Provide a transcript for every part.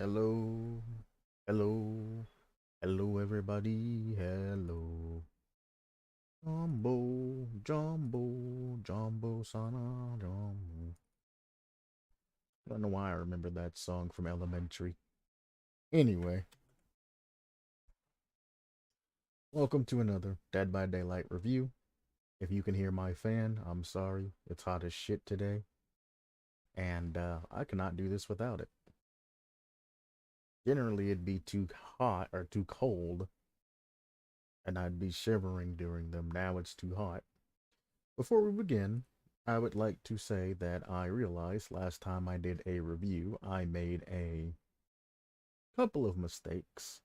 Hello, hello, hello, everybody. Hello, Jumbo, Sana, Jumbo. I don't know why I remember that song from elementary. Anyway, welcome to another Dead by Daylight review. If you can hear my fan, I'm sorry. It's hot as shit today, and I cannot do this without it. Generally, it'd be too hot or too cold, and I'd be shivering during them. Now it's too hot. Before we begin, I would like to say that I realized last time I did a review, I made a couple of mistakes.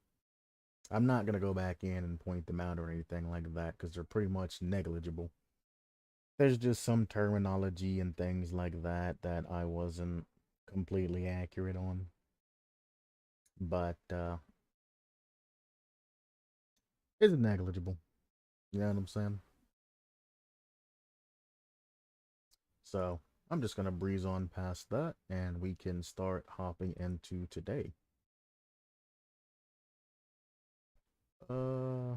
I'm not going to go back in and point them out or anything like that because they're pretty much negligible. There's just some terminology and things like that that I wasn't completely accurate on. But it's negligible. You know what I'm saying? So I'm just going to breeze on past that and we can start hopping into today. Uh,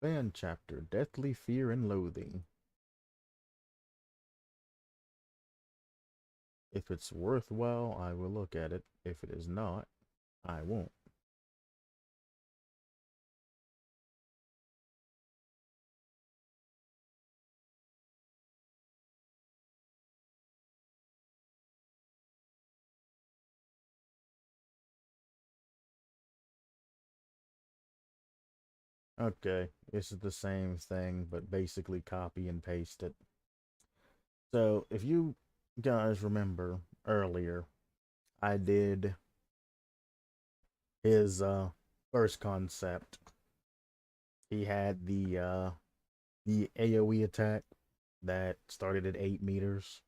Fan chapter, Deathly Fear and Loathing. If it's worthwhile, I will look at it. If it is not, I won't. Okay, this is the same thing, but basically copy and paste it. So, if you guys remember earlier, I did his first concept. He had the AoE attack that started at 8 meters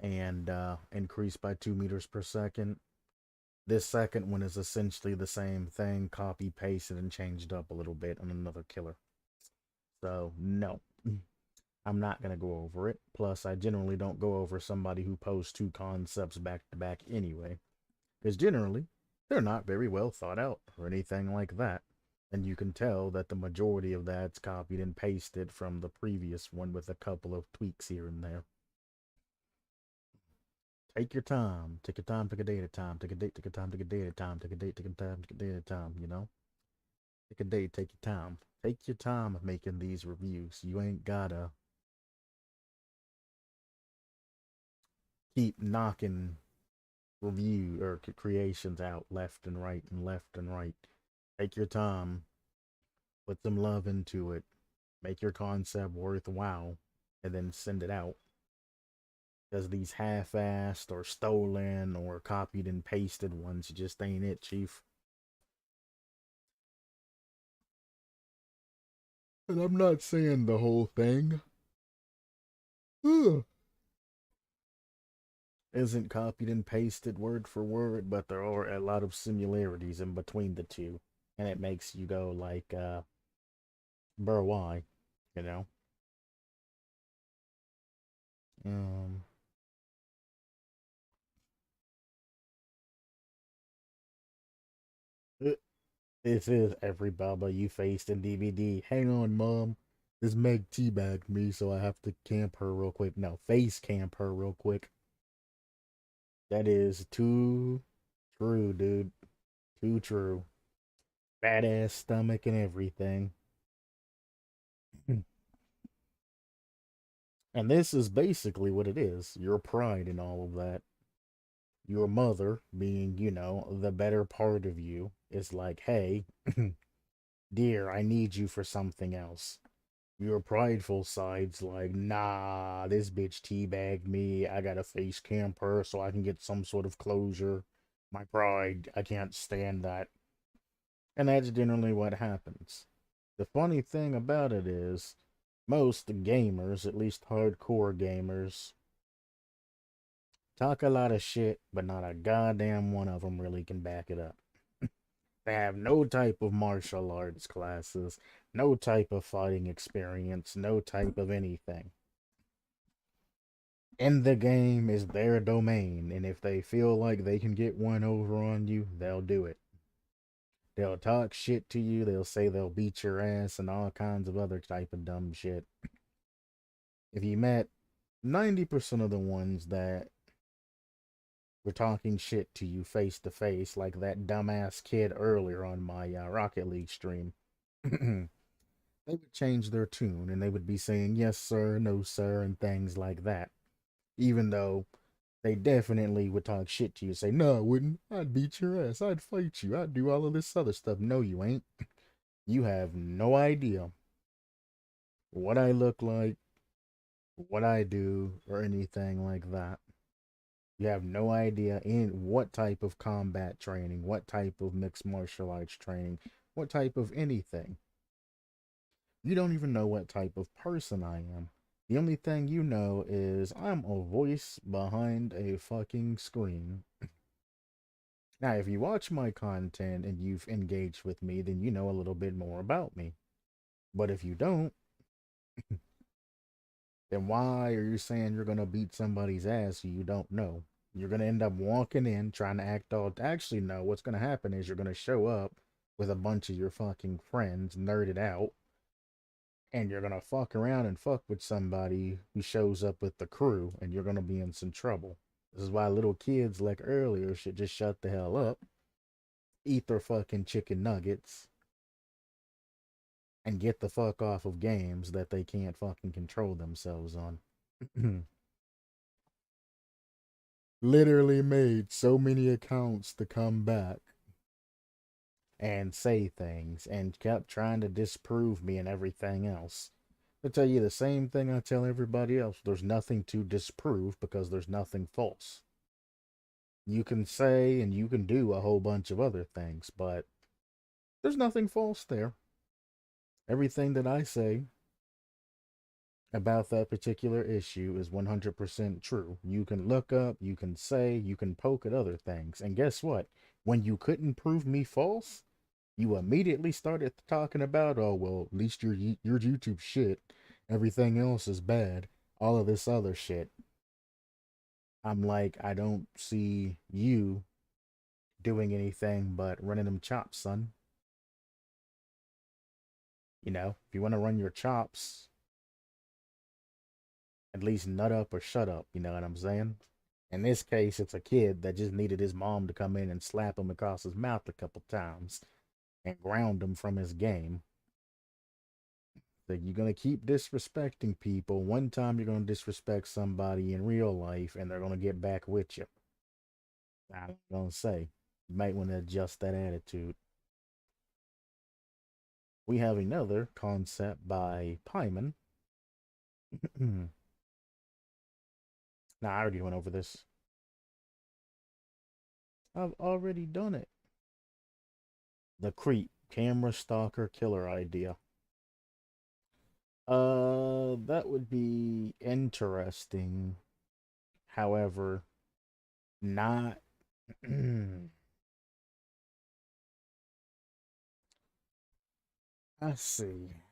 and increased by 2 meters per second. This second one is essentially the same thing, copy pasted and changed up a little bit on another killer. So, no, I'm not going to go over it. Plus, I generally don't go over somebody who posts two concepts back to back anyway, because generally, they're not very well thought out or anything like that. And you can tell that the majority of that's copied and pasted from the previous one with a couple of tweaks here and there. Take your time. Take your time. Take a day at a time. Take a date. Take a time. Take a day at a time. Take a date. Take a time. Take a day at a time. You know. Take a day. Take your time. Take your time making these reviews. You ain't gotta keep knocking review or creations out left and right and left and right. Take your time. Put some love into it. Make your concept worthwhile, and then send it out. Because these half-assed or stolen or copied and pasted ones just ain't it, Chief. And I'm not saying the whole thing isn't copied and pasted word for word, but there are a lot of similarities in between the two. And it makes you go like, bro, why? You know? Um, this is every Baba you faced in DVD. Hang on, Mom. This Meg teabagged me, so I have to camp her real quick. No, face camp her real quick. That is too true, dude. Too true. Badass stomach and everything. And this is basically what it is, your pride in all of that. Your mother, being, the better part of you, is like, hey, dear, I need you for something else. Your prideful side's like, nah, this bitch teabagged me. I gotta face camp her so I can get some sort of closure. My pride, I can't stand that. And that's generally what happens. The funny thing about it is, most gamers, at least hardcore gamers, talk a lot of shit, but not a goddamn one of them really can back it up. They have no type of martial arts classes, no type of fighting experience, no type of anything. In the game is their domain, and if they feel like they can get one over on you, they'll do it. They'll talk shit to you, they'll say they'll beat your ass, and all kinds of other type of dumb shit. If you met 90% of the ones that were talking shit to you face to face, like that dumbass kid earlier on my Rocket League stream, they would change their tune and they would be saying yes sir, no sir, and things like that. Even though they definitely would talk shit to you, say, no, I wouldn't. I'd beat your ass. I'd fight you. I'd do all of this other stuff. No, you ain't. You have no idea what I look like, what I do, or anything like that. You have no idea in what type of combat training, what type of mixed martial arts training, what type of anything. You don't even know what type of person I am. The only thing you know is I'm a voice behind a fucking screen. Now, if you watch my content and you've engaged with me, then you know a little bit more about me. But if you don't, then why are you saying you're going to beat somebody's ass who you don't know? You're going to end up walking in trying to act all. Actually, no, what's going to happen is you're going to show up with a bunch of your fucking friends nerded out, and you're going to fuck around and fuck with somebody who shows up with the crew, and you're going to be in some trouble. This is why little kids, like earlier, should just shut the hell up, eat their fucking chicken nuggets, and get the fuck off of games that they can't fucking control themselves on. Literally made so many accounts to come back and say things and kept trying to disprove me and everything else. I tell you the same thing I tell everybody else. There's nothing to disprove because there's nothing false. You can say and you can do a whole bunch of other things, but there's nothing false there. Everything that I say about that particular issue is 100% true. You can look up, you can say, you can poke at other things. And guess what? When you couldn't prove me false, you immediately started talking about, oh, well, at least your YouTube shit. Everything else is bad. All of this other shit. I'm like, I don't see you doing anything but running them chops, son. You know, if you want to run your chops, at least nut up or shut up. You know what I'm saying? In this case, it's a kid that just needed his mom to come in and slap him across his mouth a couple times and ground him from his game. So you're gonna keep disrespecting people. One time you're gonna disrespect somebody in real life, and they're gonna get back with you. I'm gonna say you might want to adjust that attitude. We have another concept by Pyman. Now I already went over this. I've already done it. The creep, camera stalker killer idea. That would be interesting. However, not. I see.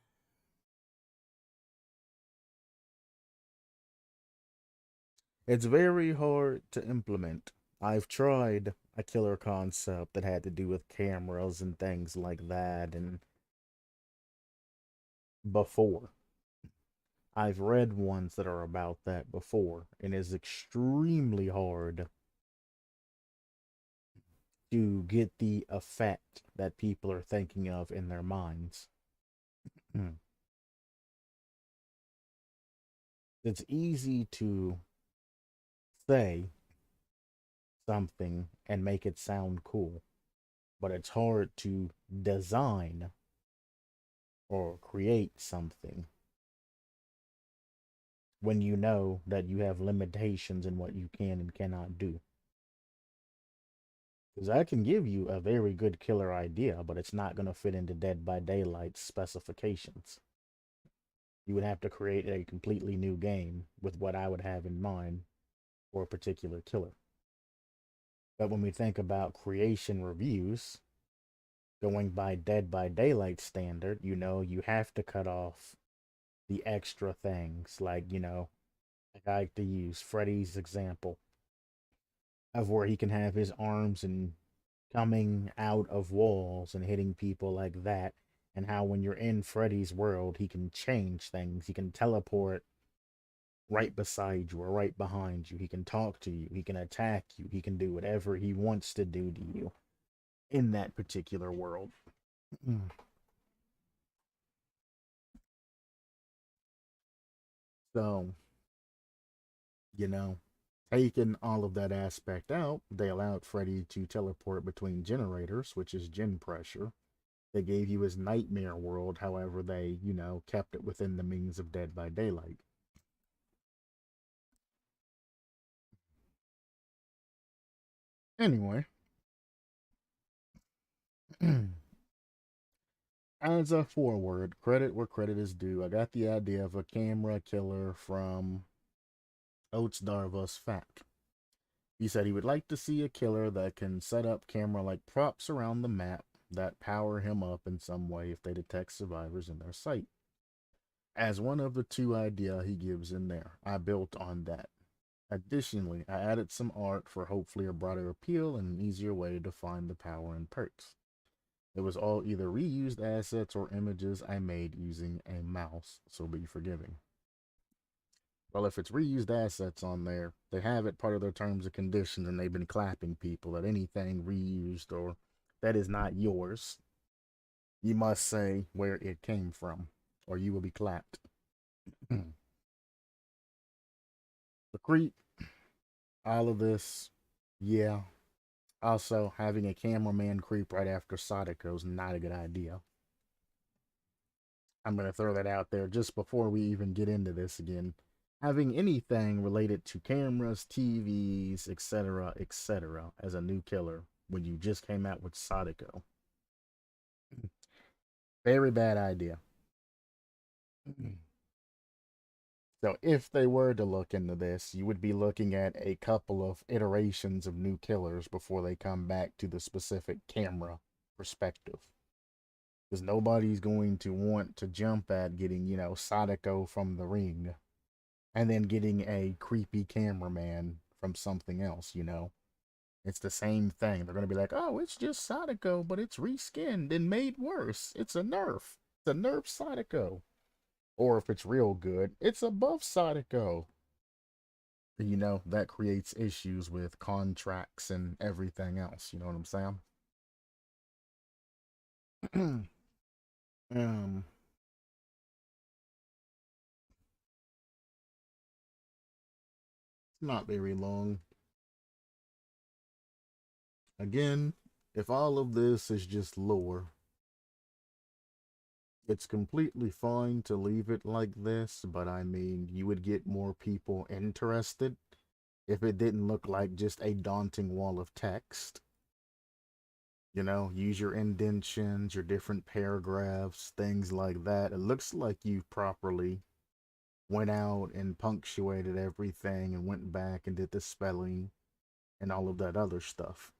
It's very hard to implement. I've tried a killer concept that had to do with cameras and things like that, and before. I've read ones that are about that before, and it's extremely hard to get the effect that people are thinking of in their minds. It's easy to say something and make it sound cool, but it's hard to design or create something when you know that you have limitations in what you can and cannot do. Because I can give you a very good killer idea, but it's not going to fit into Dead by Daylight's specifications. You would have to create a completely new game with what I would have in mind for a particular killer. But when we think about creation reviews, going by Dead by Daylight standard, you know, you have to cut off the extra things like, you know, I like to use Freddy's example of where he can have his arms and coming out of walls and hitting people like that, and how when you're in Freddy's world, he can change things. He can teleport right beside you or right behind you. He can talk to you. He can attack you. He can do whatever he wants to do to you in that particular world. So, you know, taking all of that aspect out, they allowed Freddy to teleport between generators, which is gen pressure. They gave you his nightmare world, however, they, kept it within the means of Dead by Daylight. Anyway, as a forward, credit where credit is due, I got the idea of a camera killer from Oates Darvas Fact. He said he would like to see a killer that can set up camera like props around the map that power him up in some way if they detect survivors in their sight. As one of the two idea he gives in there, I built on that. Additionally, I added some art for hopefully a broader appeal and an easier way to find the power and perks. It was all either reused assets or images I made using a mouse, so be forgiving. Well, if it's reused assets on there, they have it part of their terms and conditions, and they've been clapping people that anything reused or that is not yours, you must say where it came from, or you will be clapped. The creep, all of this, yeah. Also, having a cameraman creep right after Sadako is not a good idea. I'm going to throw that out there just before we even get into this again. Having anything related to cameras, TVs, etc., as a new killer when you just came out with Sadako. Very bad idea. So, if they were to look into this, you would be looking at a couple of iterations of new killers before they come back to the specific camera perspective. Because nobody's going to want to jump at getting, Sadako from the ring and then getting a creepy cameraman from something else. It's the same thing. They're going to be like, oh, it's just Sadako, but it's reskinned and made worse. It's a nerf. It's a nerf Sadako. Or if it's real good, it's above Sadako. That creates issues with contracts and everything else. You know what I'm saying? um, not very long. Again, if all of this is just lore, it's completely fine to leave it like this, but I mean, you would get more people interested if it didn't look like just a daunting wall of text. Use your indentions, your different paragraphs, things like that. It looks like you properly went out and punctuated everything and went back and did the spelling and all of that other stuff.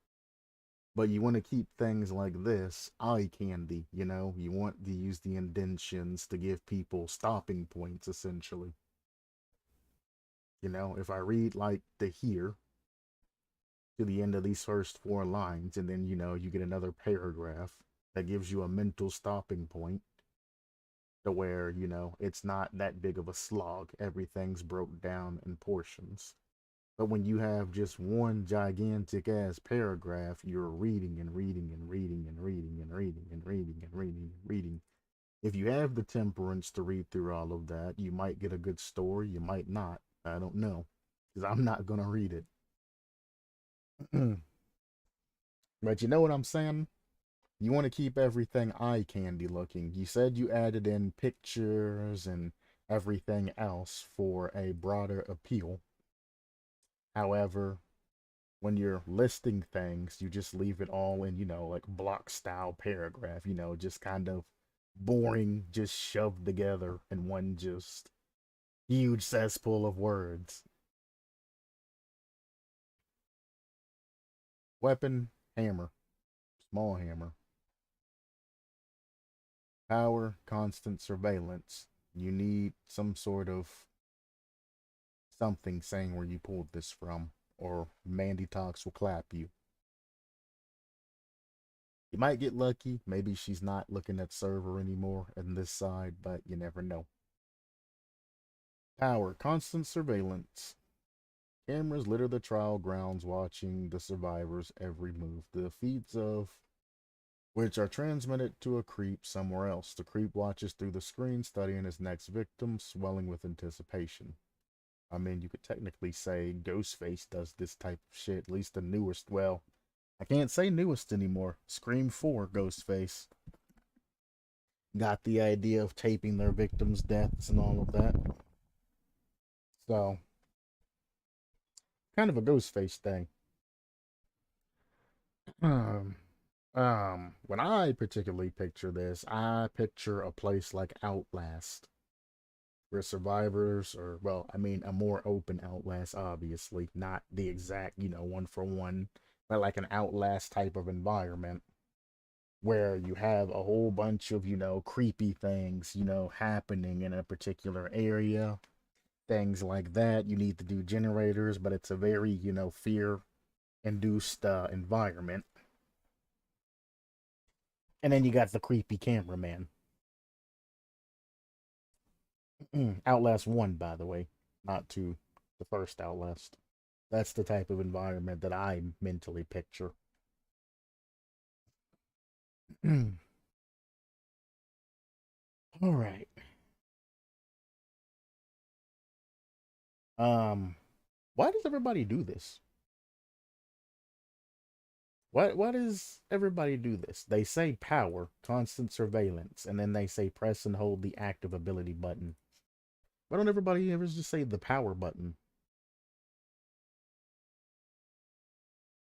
But you want to keep things like this eye candy. You want to use the indentions to give people stopping points, essentially. If I read like the here to the end of these first four lines, and then, you get another paragraph that gives you a mental stopping point to where, it's not that big of a slog. Everything's broke down in portions. But when you have just one gigantic ass paragraph, you're reading and reading and reading and reading and reading and reading and reading and reading. If you have the temperance to read through all of that, you might get a good story. You might not. I don't know. Because I'm not going to read it. But you know what I'm saying? You want to keep everything eye candy looking. You said you added in pictures and everything else for a broader appeal. However, when you're listing things, you just leave it all in, like block style paragraph, just kind of boring, just shoved together in one just huge cesspool of words. Weapon, hammer, small hammer. Power, constant surveillance. You need some sort of something saying where you pulled this from, or Mandy Talks will clap you. You might get lucky. Maybe she's not looking at server anymore in this side, but you never know. Power, constant surveillance. Cameras litter the trial grounds, watching the survivors' every move. The feeds of which are transmitted to a creep somewhere else. The creep watches through the screen, studying his next victim, swelling with anticipation. I mean, you could technically say Ghostface does this type of shit, at least the newest. Well, I can't say newest anymore. Scream 4 Ghostface got the idea of taping their victims' deaths and all of that. So, kind of a Ghostface thing. Um, when I particularly picture this, I picture a place like Outlast, where survivors, or, well, I mean, a more open Outlast, obviously, not the exact, one for one, but like an Outlast type of environment where you have a whole bunch of, creepy things, happening in a particular area, things like that. You need to do generators, but it's a very, fear induced environment. And then you got the creepy cameraman. Outlast 1, by the way, not 2, the first Outlast. That's the type of environment that I mentally picture. All right. Um, why does everybody do this? Why does everybody do this? They say power, constant surveillance, and then they say press and hold the active ability button. Why don't everybody ever just say the power button?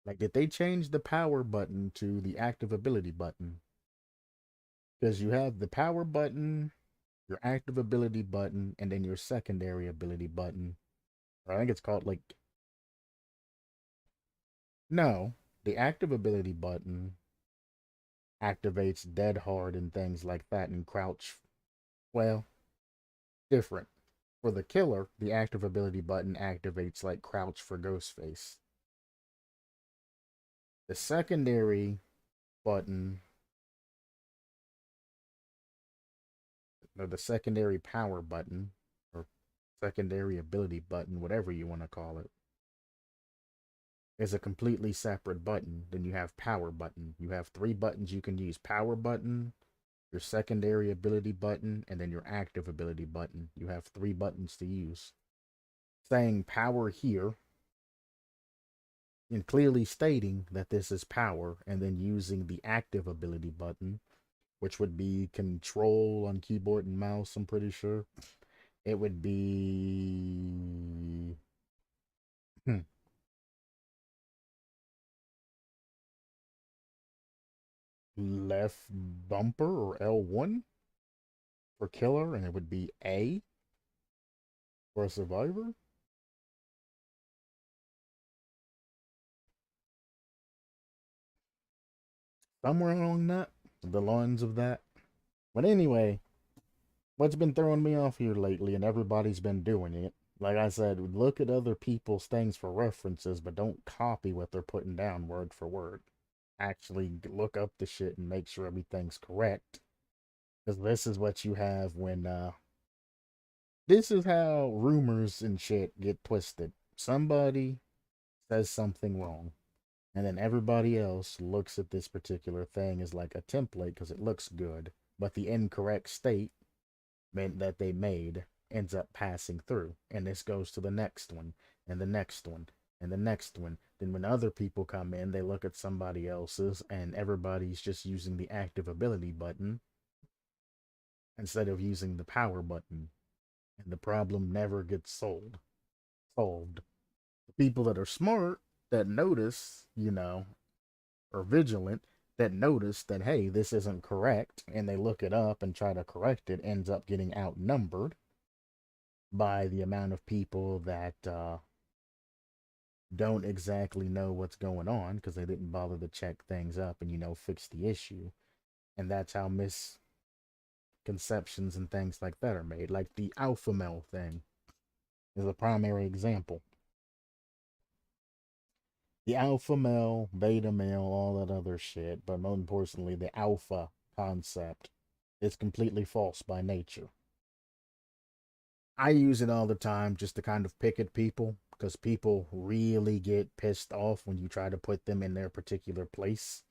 Like, did they change the power button to the active ability button? Because you have the power button, your active ability button, and then your secondary ability button. Or I think it's called like, no, the active ability button activates dead hard and things like that, and crouch. Well, different. For the killer, the active ability button activates like crouch for Ghostface. The secondary button, or the secondary power button, or secondary ability button, whatever you want to call it, is a completely separate button. Then you have power button. You have three buttons you can use: power button, your secondary ability button, and then your active ability button. You have three buttons to use. Saying power here and clearly stating that this is power, and then using the active ability button, which would be control on keyboard and mouse, I'm pretty sure. It would be left bumper or L1 for killer, and it would be A for a survivor. Somewhere along that, the lines of that. But anyway, what's been throwing me off here lately, and everybody's been doing it. Like I said, look at other people's things for references, but don't copy what they're putting down word for word. Actually look up the shit and make sure everything's correct. Because this is what you have when, this is how rumors and shit get twisted. Somebody says something wrong, and then everybody else looks at this particular thing as like a template because it looks good, but the incorrect state meant that they made ends up passing through. And this goes to the next one, and the next one, and the next one. Then when other people come in, they look at somebody else's, and everybody's just using the active ability button instead of using the power button. And the problem never gets solved. The people that are smart, that notice, or vigilant, that notice that, hey, this isn't correct, and they look it up and try to correct it, ends up getting outnumbered by the amount of people that don't exactly know what's going on because they didn't bother to check things up and, fix the issue. And that's how misconceptions and things like that are made, like the alpha male thing. is a primary example. The alpha male, beta male, all that other shit, but more importantly, the alpha concept is completely false by nature. I use it all the time just to kind of pick at people because people really get pissed off when you try to put them in their particular place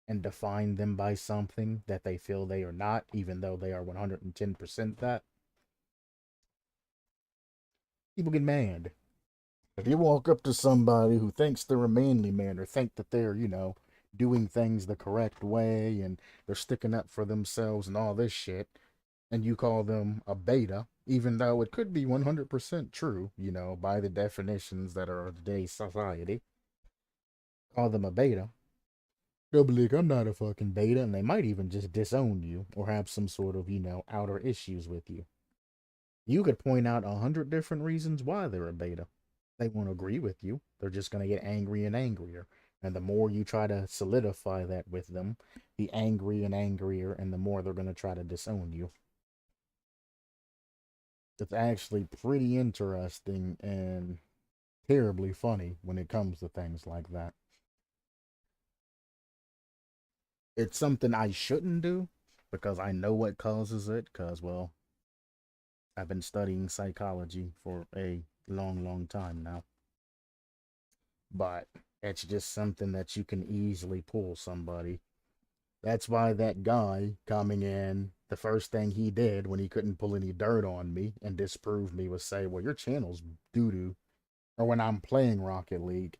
and define them by something that they feel they are not, even though they are 110% that. People get mad. If you walk up to somebody who thinks they're a manly man or think that they're, doing things the correct way and they're sticking up for themselves and all this shit, and you call them a beta, even though it could be 100% true, by the definitions that are of today's society, call them a beta, they'll be like, I'm not a fucking beta, and they might even just disown you or have some sort of, outer issues with you. You could point out 100 different reasons why they're a beta. They won't agree with you. They're just going to get angry and angrier. And the more you try to solidify that with them, the angry and angrier, and the more they're going to try to disown you. It's actually pretty interesting and terribly funny when it comes to things like that. It's something I shouldn't do because I know what causes it, because, well, I've been studying psychology for a long, long time now. But it's just something that you can easily pull somebody. That's why that guy coming in, the first thing he did when he couldn't pull any dirt on me and disprove me was say, well, your channel's doo doo. Or when I'm playing Rocket League,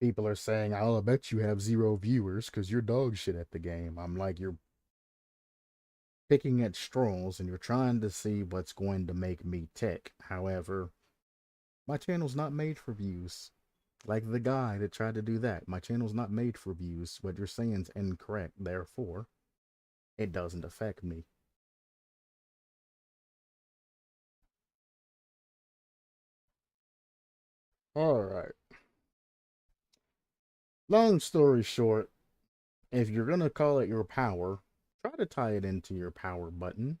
people are saying, oh, I bet you have 0 viewers because you're dog shit at the game. I'm like, you're picking at straws and you're trying to see what's going to make me tick. However, my channel's not made for views. Like the guy that tried to do that. My channel's not made for views. What you're saying is incorrect. Therefore, it doesn't affect me. Alright. Long story short, if you're going to call it your power, try to tie it into your power button.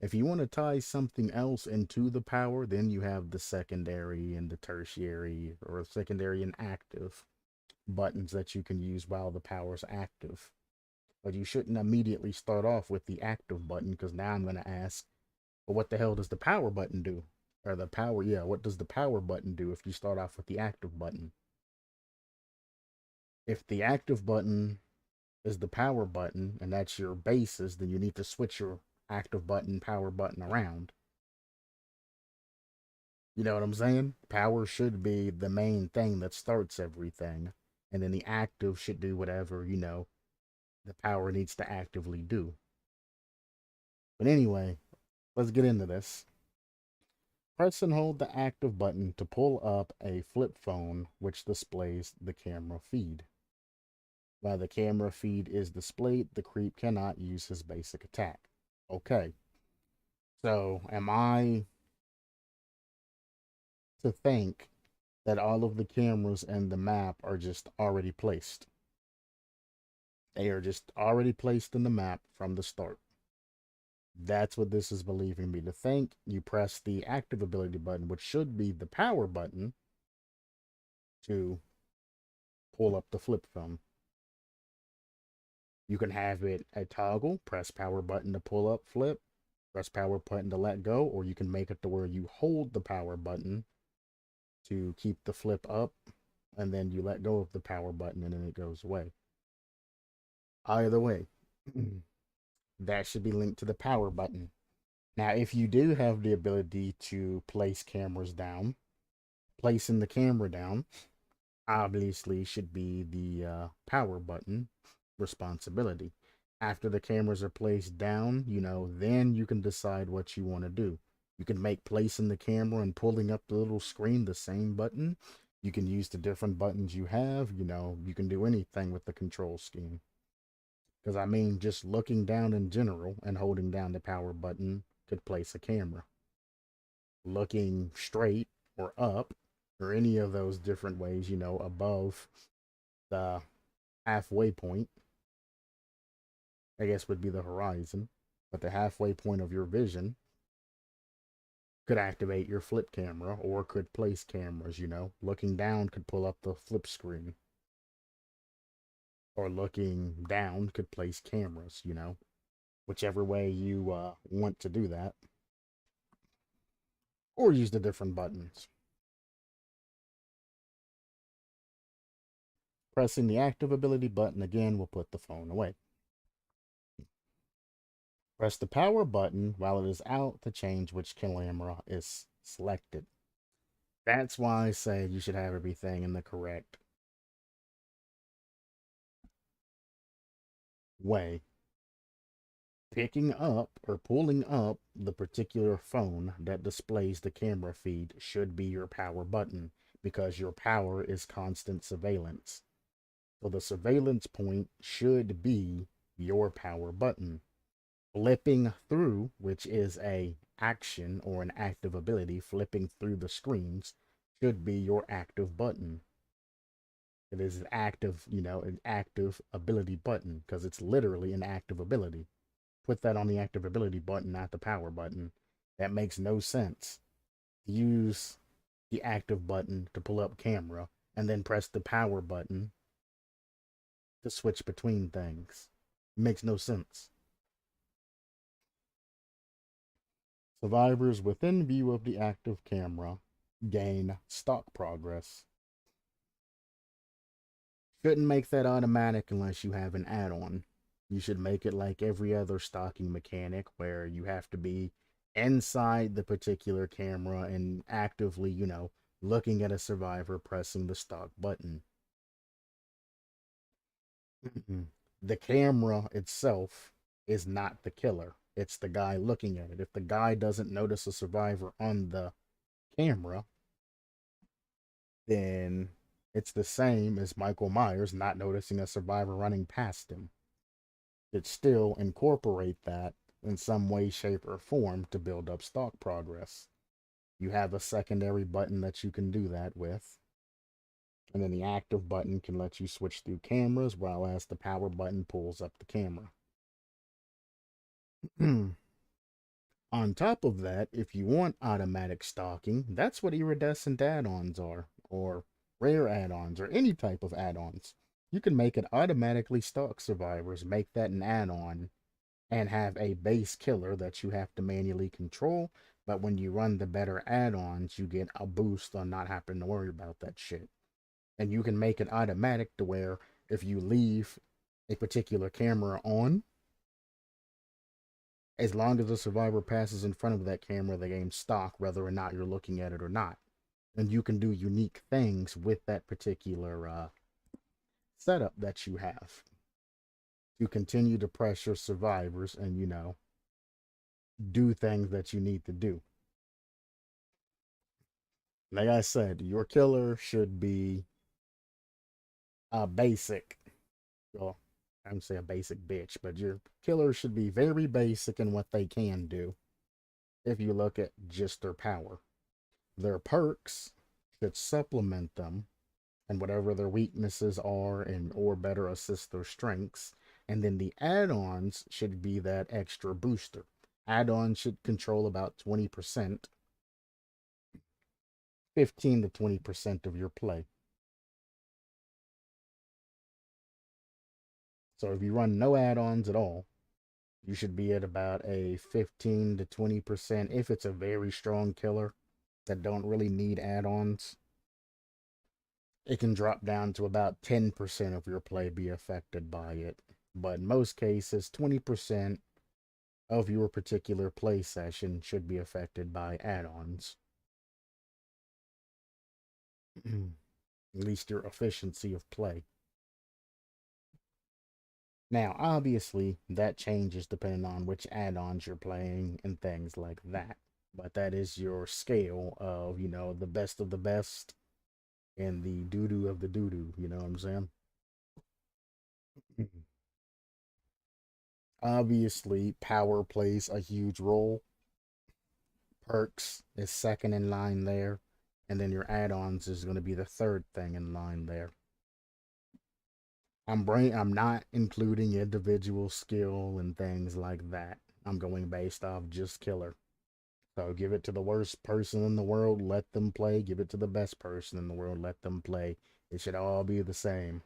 If you want to tie something else into the power, then you have the secondary and the tertiary, or secondary and active buttons that you can use while the power's active. But you shouldn't immediately start off with the active button because now I'm going to ask, well, what the hell does the power button do? Or the power, yeah, what does the power button do if you start off with the active button? If the active button is the power button and that's your basis, then you need to switch your active button, power button around. You know what I'm saying? Power should be the main thing that starts everything. And then the active should do whatever, the power needs to actively do. But anyway, let's get into this. Press and hold the active button to pull up a flip phone which displays the camera feed. While the camera feed is displayed, the creep cannot use his basic attack. Okay, so am I to think that all of the cameras in the map are just already placed? They are just already placed in the map from the start. That's what this is believing me to think. You press the active ability button, which should be the power button, to pull up the flip phone. You can have it a toggle, press power button to pull up flip, press power button to let go, or you can make it to where you hold the power button to keep the flip up, and then you let go of the power button and then it goes away. Either way, that should be linked to the power button. Now, if you do have the ability to place cameras down, placing the camera down obviously should be the power button responsibility. After the cameras are placed down, then you can decide what you want to do. You can make placing the camera and pulling up the little screen the same button. You can use the different buttons you have. You can do anything with the control scheme. Because, I mean, just looking down in general and holding down the power button could place a camera. Looking straight or up or any of those different ways, above the halfway point, I guess would be the horizon, but the halfway point of your vision Could activate your flip camera or could place cameras, you know. Looking down could pull up the flip screen. Or looking down could place cameras, you know. Whichever way you want to do that. Or use the different buttons. Pressing the active ability button again will put the phone away. Press the power button while it is out to change which camera is selected. That's why I say you should have everything in the correct way. Picking up or pulling up the particular phone that displays the camera feed should be your power button because your power is constant surveillance. So the surveillance point should be your power button. Flipping through, which is a action or an active ability, flipping through the screens should be your active button. It is an active, an active ability button because it's literally an active ability. Put that on the active ability button, not the power button. That makes no sense. Use the active button to pull up camera and then press the power button to switch between things. It makes no sense. Survivors within view of the active camera gain stock progress. Shouldn't make that automatic unless you have an add-on. You should make it like every other stocking mechanic where you have to be inside the particular camera and actively, looking at a survivor pressing the stock button. The camera itself is not the killer. It's the guy looking at it. If the guy doesn't notice a survivor on the camera, then it's the same as Michael Myers not noticing a survivor running past him. It still incorporate that in some way, shape, or form to build up stock progress. You have a secondary button that you can do that with. And then the active button can let you switch through cameras, while as the power button pulls up the camera. On top of that, if you want automatic stalking, that's what iridescent add-ons are, or rare add-ons, or any type of add-ons. You can make it automatically stalk survivors, make that an add-on, and have a base killer that you have to manually control. But when you run the better add-ons, you get a boost on not having to worry about that shit. And you can make it automatic to where if you leave a particular camera on, as long as the survivor passes in front of that camera, the game's stock, whether or not you're looking at it or not. And you can do unique things with that particular setup that you have to continue to pressure survivors and, do things that you need to do. Like I said, your killer should be a basic. Well, I don't say a basic bitch, but your killer should be very basic in what they can do if you look at just their power. Their perks should supplement them and whatever their weaknesses are and or better assist their strengths. And then the add-ons should be that extra booster. Add-ons should control about 20%, 15 to 20% of your play. So if you run no add-ons at all, you should be at about a 15 to 20% if it's a very strong killer that don't really need add-ons. It can drop down to about 10% of your play be affected by it. But in most cases, 20% of your particular play session should be affected by add-ons. At least your efficiency of play. Now, obviously, that changes depending on which add-ons you're playing and things like that. But that is your scale of, the best of the best and the doo-doo of the doo-doo, you know what I'm saying? Obviously, power plays a huge role. Perks is second in line there. And then your add-ons is going to be the third thing in line there. I'm not including individual skill and things like that. I'm going based off just killer. So give it to the worst person in the world, let them play. Give it to the best person in the world, let them play. It should all be the same.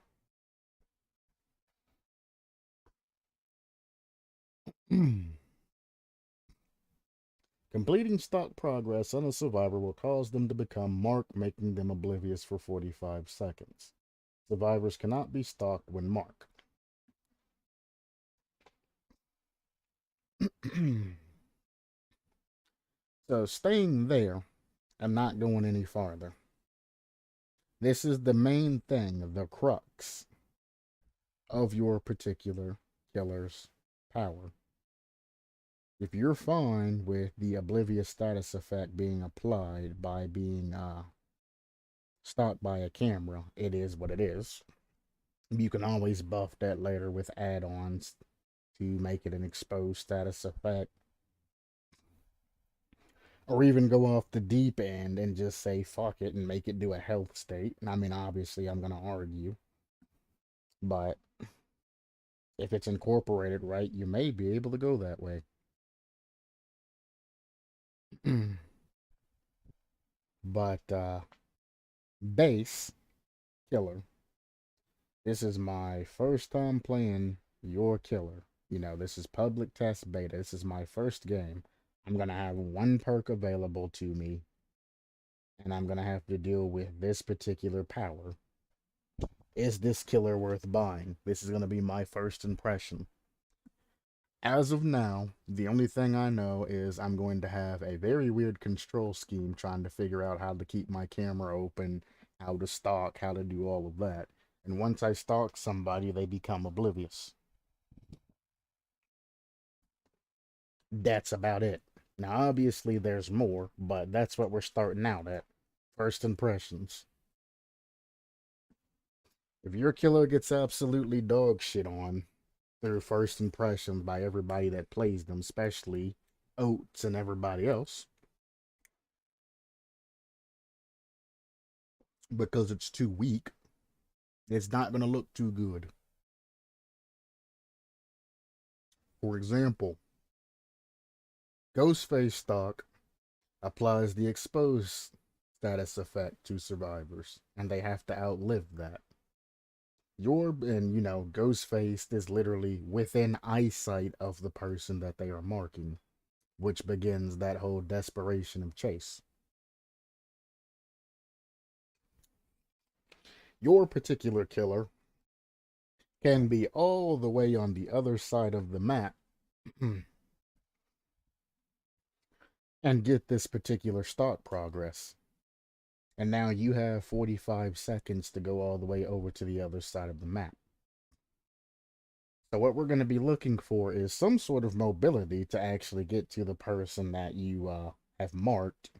Completing stock progress on a survivor will cause them to become marked, making them oblivious for 45 seconds. Survivors cannot be stalked when marked. So staying there and not going any farther. This is the main thing, the crux of your particular killer's power. If you're fine with the oblivious status effect being applied by being stalked by a camera, it is what it is. You can always buff that later with add-ons to make it an exposed status effect. Or even go off the deep end and just say fuck it and make it do a health state. And I mean, obviously, I'm going to argue. But if it's incorporated right, you may be able to go that way. But base killer. This is my first time playing your killer. You know, this is public test beta. This is my first game. I'm going to have one perk available to me, and I'm going to have to deal with this particular power. Is this killer worth buying? This is going to be my first impression. As of now, the only thing I know is I'm going to have a very weird control scheme trying to figure out how to keep my camera open, how to stalk, how to do all of that. And once I stalk somebody, they become oblivious. That's about it. Now, obviously, there's more, but that's what we're starting out at. First impressions. If your killer gets absolutely dog shit on through first impressions by everybody that plays them, especially Oats and everybody else, because it's too weak, it's not going to look too good. For example, Ghostface stock applies the exposed status effect to survivors, and they have to outlive that. Ghostface is literally within eyesight of the person that they are marking, which begins that whole desperation of chase. Your particular killer can be all the way on the other side of the map and get this particular start progress. And now you have 45 seconds to go all the way over to the other side of the map. So what we're going to be looking for is some sort of mobility to actually get to the person that you have marked.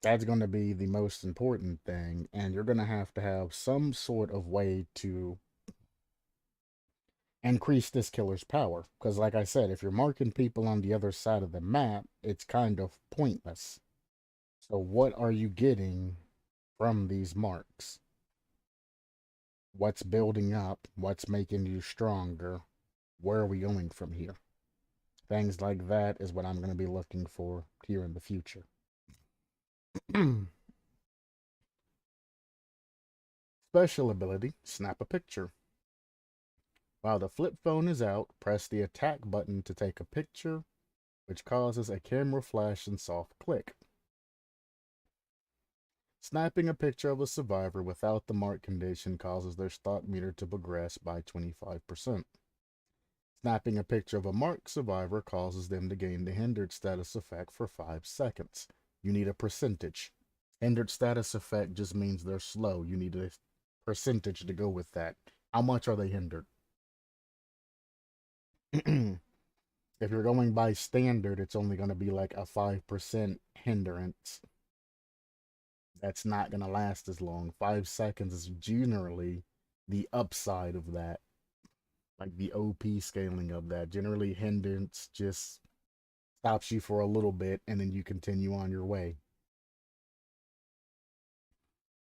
That's going to be the most important thing, and you're going to have some sort of way to increase this killer's power. Because like I said, if you're marking people on the other side of the map, it's kind of pointless. So what are you getting from these marks? What's building up? What's making you stronger? Where are we going from here? Things like that is what I'm going to be looking for here in the future. Special ability, snap a picture. While the flip phone is out, press the attack button to take a picture, which causes a camera flash and soft click. Snapping a picture of a survivor without the mark condition causes their stock meter to progress by 25%. Snapping a picture of a marked survivor causes them to gain the hindered status effect for 5 seconds. You need a percentage. Hindered status effect just means they're slow. You need a percentage to go with that. How much are they hindered? If you're going by standard, it's only going to be like a 5% hindrance. That's not going to last as long. 5 seconds is generally the upside of that. Like the OP scaling of that. Generally, hindrance just stops you for a little bit and then you continue on your way.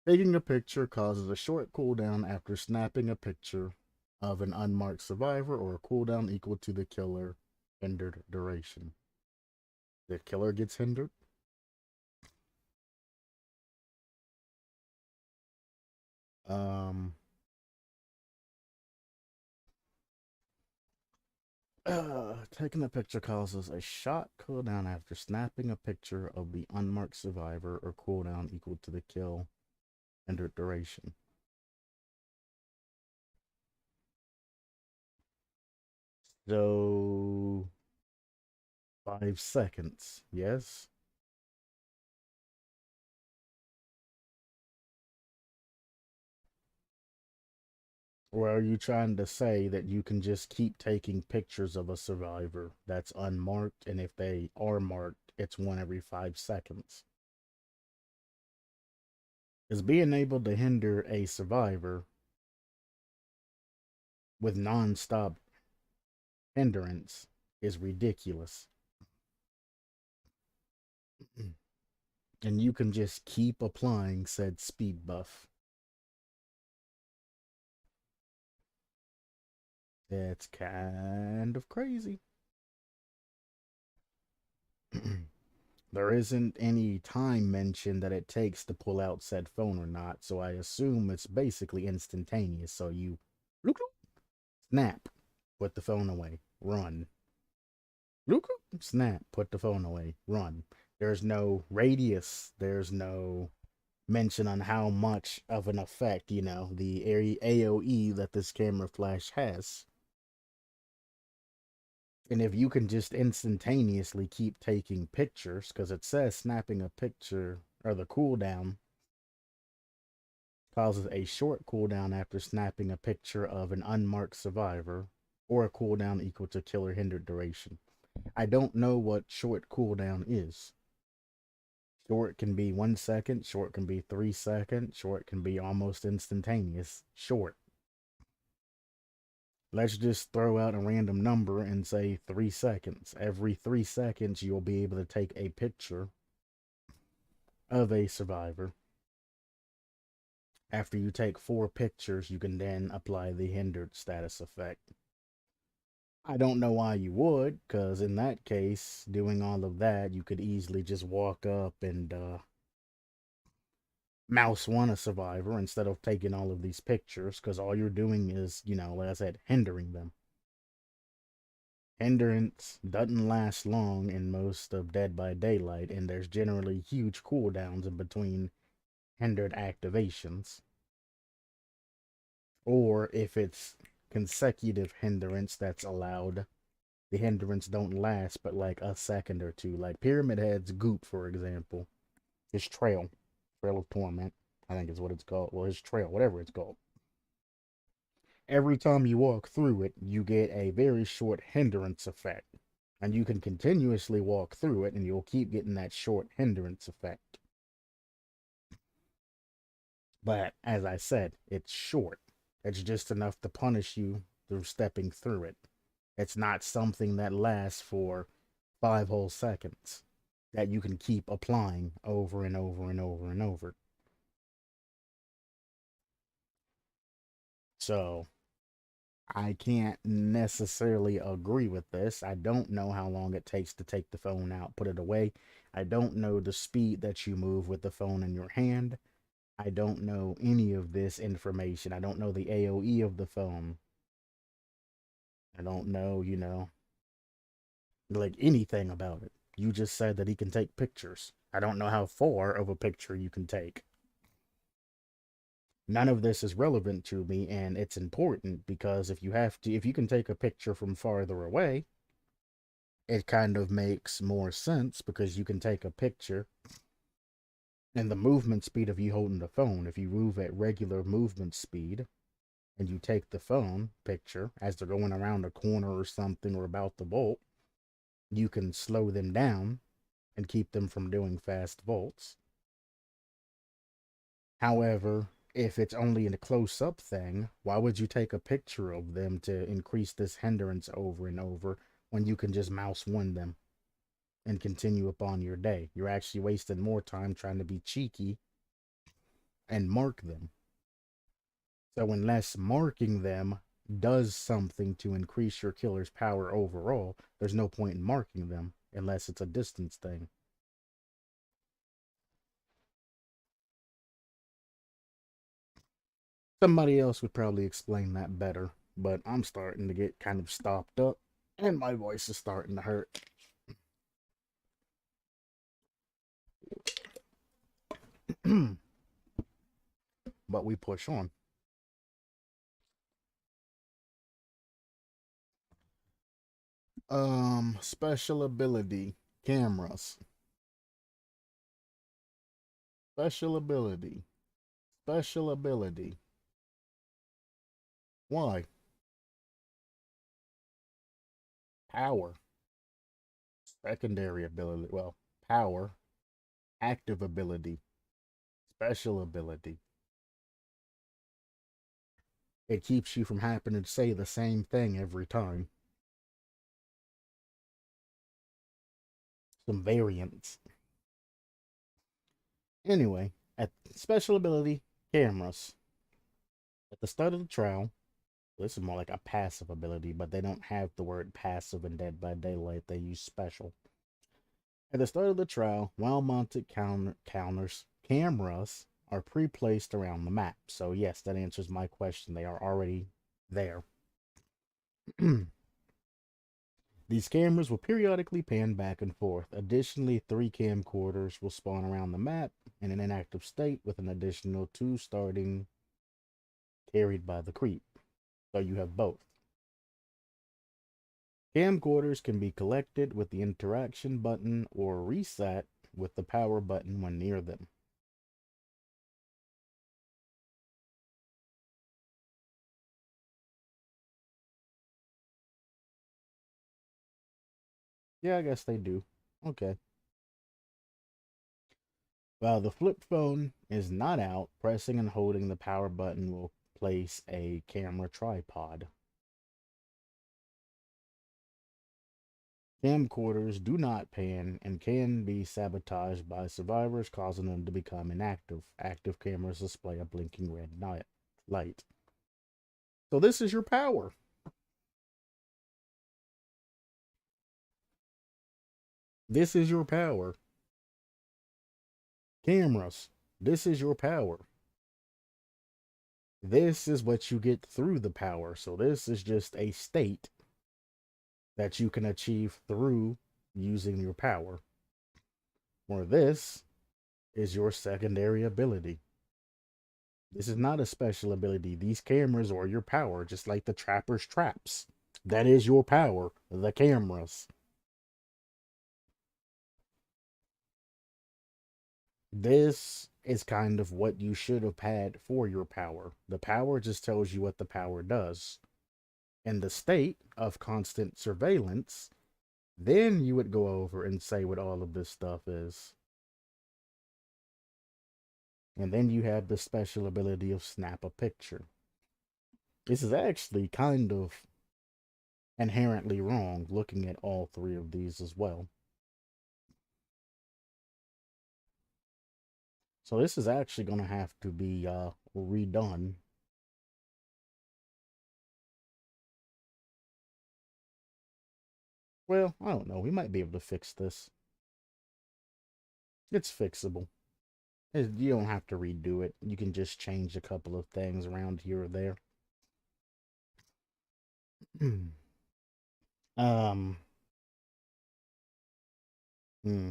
Taking a picture causes a short cooldown after snapping a picture of an unmarked survivor, or a cooldown equal to the killer hindered duration. The killer gets hindered. Um, Taking a picture causes a shot cooldown after snapping a picture of the unmarked survivor or cooldown equal to the kill hindered duration. So 5 seconds, yes? Or are you trying to say that you can just keep taking pictures of a survivor that's unmarked, and if they are marked, it's one every 5 seconds? Is being able to hinder a survivor with non-stop hindrance is ridiculous. And you can just keep applying said speed buff. It's kind of crazy. There isn't any time mentioned that it takes to pull out said phone or not, so I assume it's basically instantaneous. So you snap, put the phone away, run. Snap, put the phone away, run. There's no radius, there's no mention on how much of an effect, the AOE that this camera flash has. And if you can just instantaneously keep taking pictures, because it says snapping a picture or the cooldown causes a short cooldown after snapping a picture of an unmarked survivor, or a cooldown equal to killer hindered duration. I don't know what short cooldown is. Short can be 1 second, short can be 3 seconds, short can be almost instantaneous. Short. Let's just throw out a random number and say 3 seconds. Every 3 seconds, you'll be able to take a picture of a survivor. After you take 4 pictures, you can then apply the hindered status effect. I don't know why you would, because in that case, doing all of that, you could easily just walk up and mouse one a survivor instead of taking all of these pictures, because all you're doing is, like I said, hindering them. Hindrance doesn't last long in most of Dead by Daylight, and there's generally huge cooldowns in between hindered activations. Or if it's consecutive hindrance that's allowed, the hindrance don't last but like a second or two. Like Pyramid Head's Goop, for example, his Trail of Torment, I think is what it's called. Well, his trail, whatever it's called. Every time you walk through it, you get a very short hindrance effect. And you can continuously walk through it and you'll keep getting that short hindrance effect. But as I said, it's short. It's just enough to punish you through stepping through it. It's not something that lasts for 5 whole seconds that you can keep applying over and over and over and over. So I can't necessarily agree with this. I don't know how long it takes to take the phone out, put it away. I don't know the speed that you move with the phone in your hand. I don't know any of this information. I don't know the AOE of the phone. I don't know, like anything about it. You just said that he can take pictures. I don't know how far of a picture you can take. None of this is relevant to me, and it's important because if you can take a picture from farther away, it kind of makes more sense because you can take a picture and the movement speed of you holding the phone. If you move at regular movement speed and you take the phone picture as they're going around a corner or something or about to vault, you can slow them down and keep them from doing fast vaults. However, if it's only in a close up thing, why would you take a picture of them to increase this hindrance over and over when you can just mouse one them and continue upon your day? You're actually wasting more time trying to be cheeky and mark them. So, unless marking them does something to increase your killer's power overall, there's no point in marking them. unless it's a distance thing. Somebody else would probably explain that better, but I'm starting to get kind of stopped up, and my voice is starting to hurt. But we push on. Special ability cameras. Special ability. Special ability. Why? Power. Secondary ability. Well, power. Active ability. Special ability. It keeps you from having to say the same thing every time. Some variants. Anyway, at special ability cameras. At the start of the trial, this is more like a passive ability, but they don't have the word passive in Dead by Daylight. They use special. At the start of the trial, well-mounted cameras are pre-placed around the map. So yes, that answers my question. They are already there. These cameras will periodically pan back and forth. Additionally, 3 camcorders will spawn around the map in an inactive state with an additional 2 starting carried by the creep. So you have both. Camcorders can be collected with the interaction button or reset with the power button when near them. Yeah, I guess they do. Okay. While the flip phone is not out, pressing and holding the power button will place a camera tripod. Camcorders do not pan and can be sabotaged by survivors, causing them to become inactive. Active cameras display a blinking red light. So this is your power. This is your power. Cameras. This is your power. This is what you get through the power. So this is just a state that you can achieve through using your power. Or this is your secondary ability. This is not a special ability. These cameras are your power, just like the trapper's traps. That is your power, the cameras. This is kind of what you should have had for your power. The power just tells you what the power does. In the state of constant surveillance, then you would go over and say what all of this stuff is. And then you have the special ability of snap a picture. This is actually kind of inherently wrong looking at all 3 of these as well. So this is actually going to have to be redone. Well, I don't know. We might be able to fix this. It's fixable. You don't have to redo it. You can just change a couple of things around here or there. um. Hmm.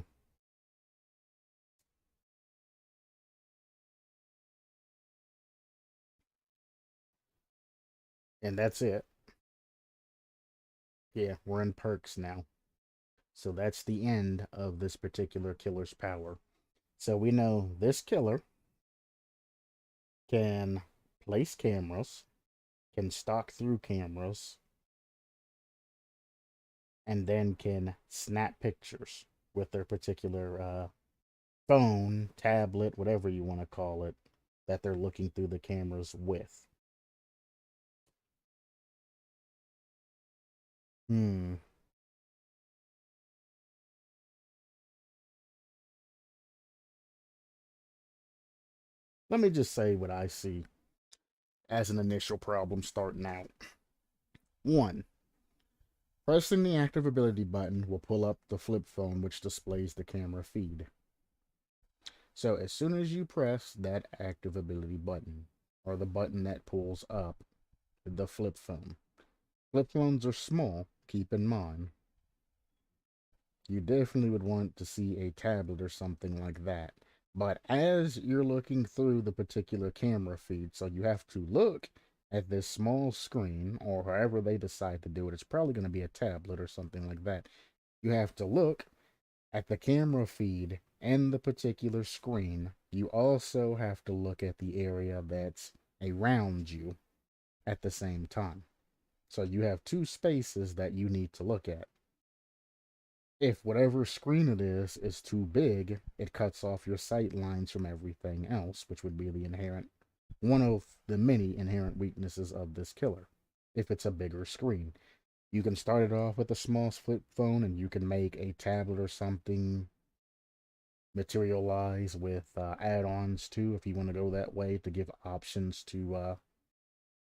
And that's it. Yeah, we're in perks now. So that's the end of this particular killer's power. So we know this killer can place cameras, can stalk through cameras, and then can snap pictures with their particular phone, tablet, whatever you want to call it, that they're looking through the cameras with. Hmm. Let me just say what I see as an initial problem starting out. One, Pressing the active ability button will pull up the flip phone, which displays the camera feed. So as soon as you press that active ability button, or the button that pulls up the flip phone, flip phones are small, keep in mind. You definitely would want to see a tablet or something like that. But as you're looking through the particular camera feed, so you have to look at this small screen, or however they decide to do it, it's probably going to be a tablet or something like that. You have to look at the camera feed and the particular screen. You also have to look at the area that's around you at the same time. So you have two spaces that you need to look at. If whatever screen it is too big, it cuts off your sight lines from everything else, which would be the inherent, one of the many inherent weaknesses of this killer. If it's a bigger screen, you can start it off with a small flip phone, and you can make a tablet or something materialize with add-ons too, if you want to go that way, to give options to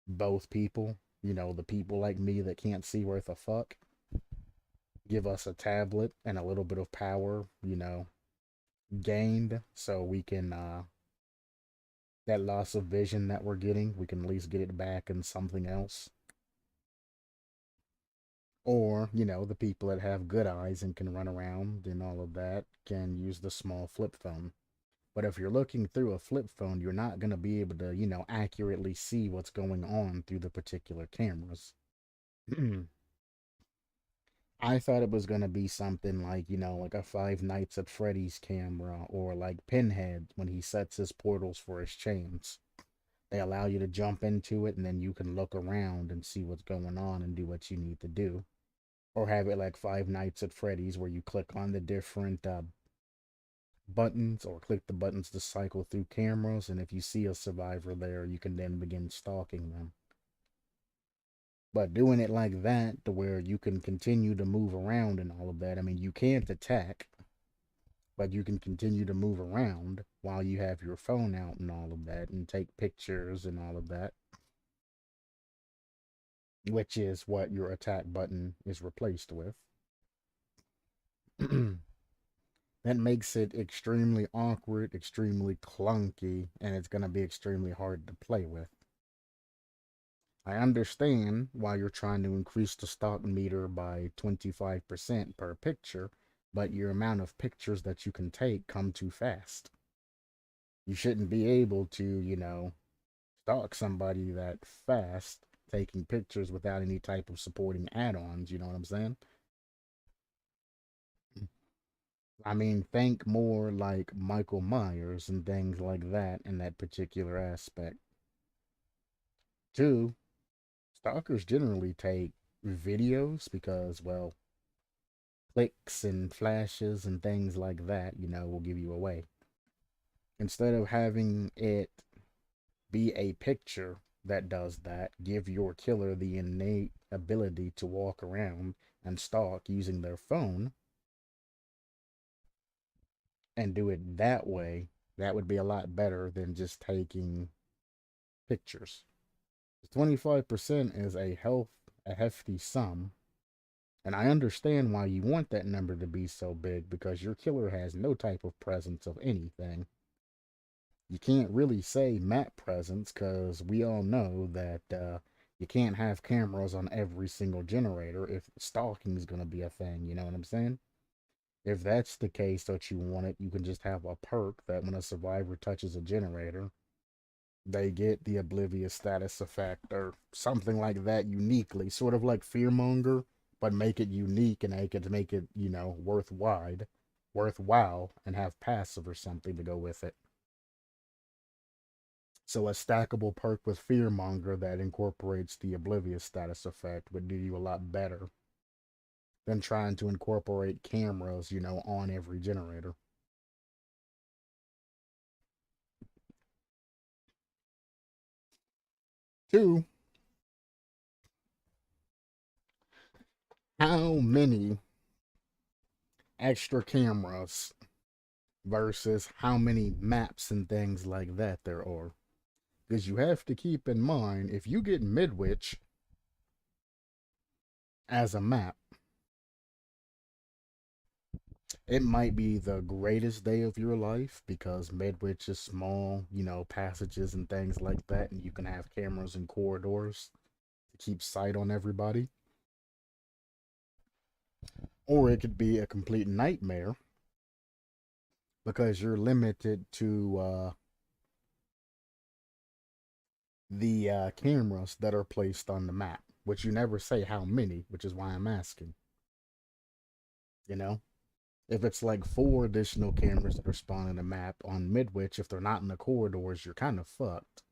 both people. You know, the people like me that can't see worth a fuck, give us a tablet and a little bit of power, gained, so we can that loss of vision that we're getting, we can at least get it back in something else. Or, the people that have good eyes and can run around and all of that can use the small flip phone. But if you're looking through a flip phone, you're not going to be able to, accurately see what's going on through the particular cameras. I thought it was going to be something like, like a Five Nights at Freddy's camera, or like Pinhead when he sets his portals for his chains. They allow you to jump into it, and then you can look around and see what's going on and do what you need to do. Or have it like Five Nights at Freddy's, where you click on the different buttons, or click the buttons to cycle through cameras, and if you see a survivor there, you can then begin stalking them. But doing it like that, to where you can continue to move around and all of that, I mean, you can't attack, but you can continue to move around while you have your phone out and all of that, and take pictures and all of that, which is what your attack button is replaced with. That makes it extremely awkward, extremely clunky, and it's going to be extremely hard to play with. I understand why you're trying to increase the stock meter by 25% per picture, but your amount of pictures that you can take come too fast. You shouldn't be able to, stalk somebody that fast, taking pictures without any type of supporting add-ons, you know what I'm saying? I mean, think more like Michael Myers and things like that in that particular aspect. Two, stalkers generally take videos because, well, clicks and flashes and things like that, will give you away. Instead of having it be a picture that does that, give your killer the innate ability to walk around and stalk using their phone and do it that way. That would be a lot better than just taking pictures. 25% is a hefty sum, and I understand why you want that number to be so big, because your killer has no type of presence of anything. You can't really say map presence, because we all know that you can't have cameras on every single generator if stalking is going to be a thing, you know what I'm saying? If that's the case that you want it, you can just have a perk that when a survivor touches a generator, they get the oblivious status effect or something like that uniquely, sort of like Fearmonger, but make it unique and make it, worthwhile, and have passive or something to go with it. So a stackable perk with Fearmonger that incorporates the oblivious status effect would do you a lot better than trying to incorporate cameras, on every generator. Two, how many extra cameras versus how many maps and things like that there are? Because you have to keep in mind, if you get Midwich as a map, It might be the greatest day of your life because Medwich is small, passages and things like that, and you can have cameras and corridors to keep sight on everybody. Or it could be a complete nightmare because you're limited to the cameras that are placed on the map, which you never say how many, which is why I'm asking. You know, if it's like four additional cameras that are spawned in the map on Midwich, if they're not in the corridors, you're kind of fucked.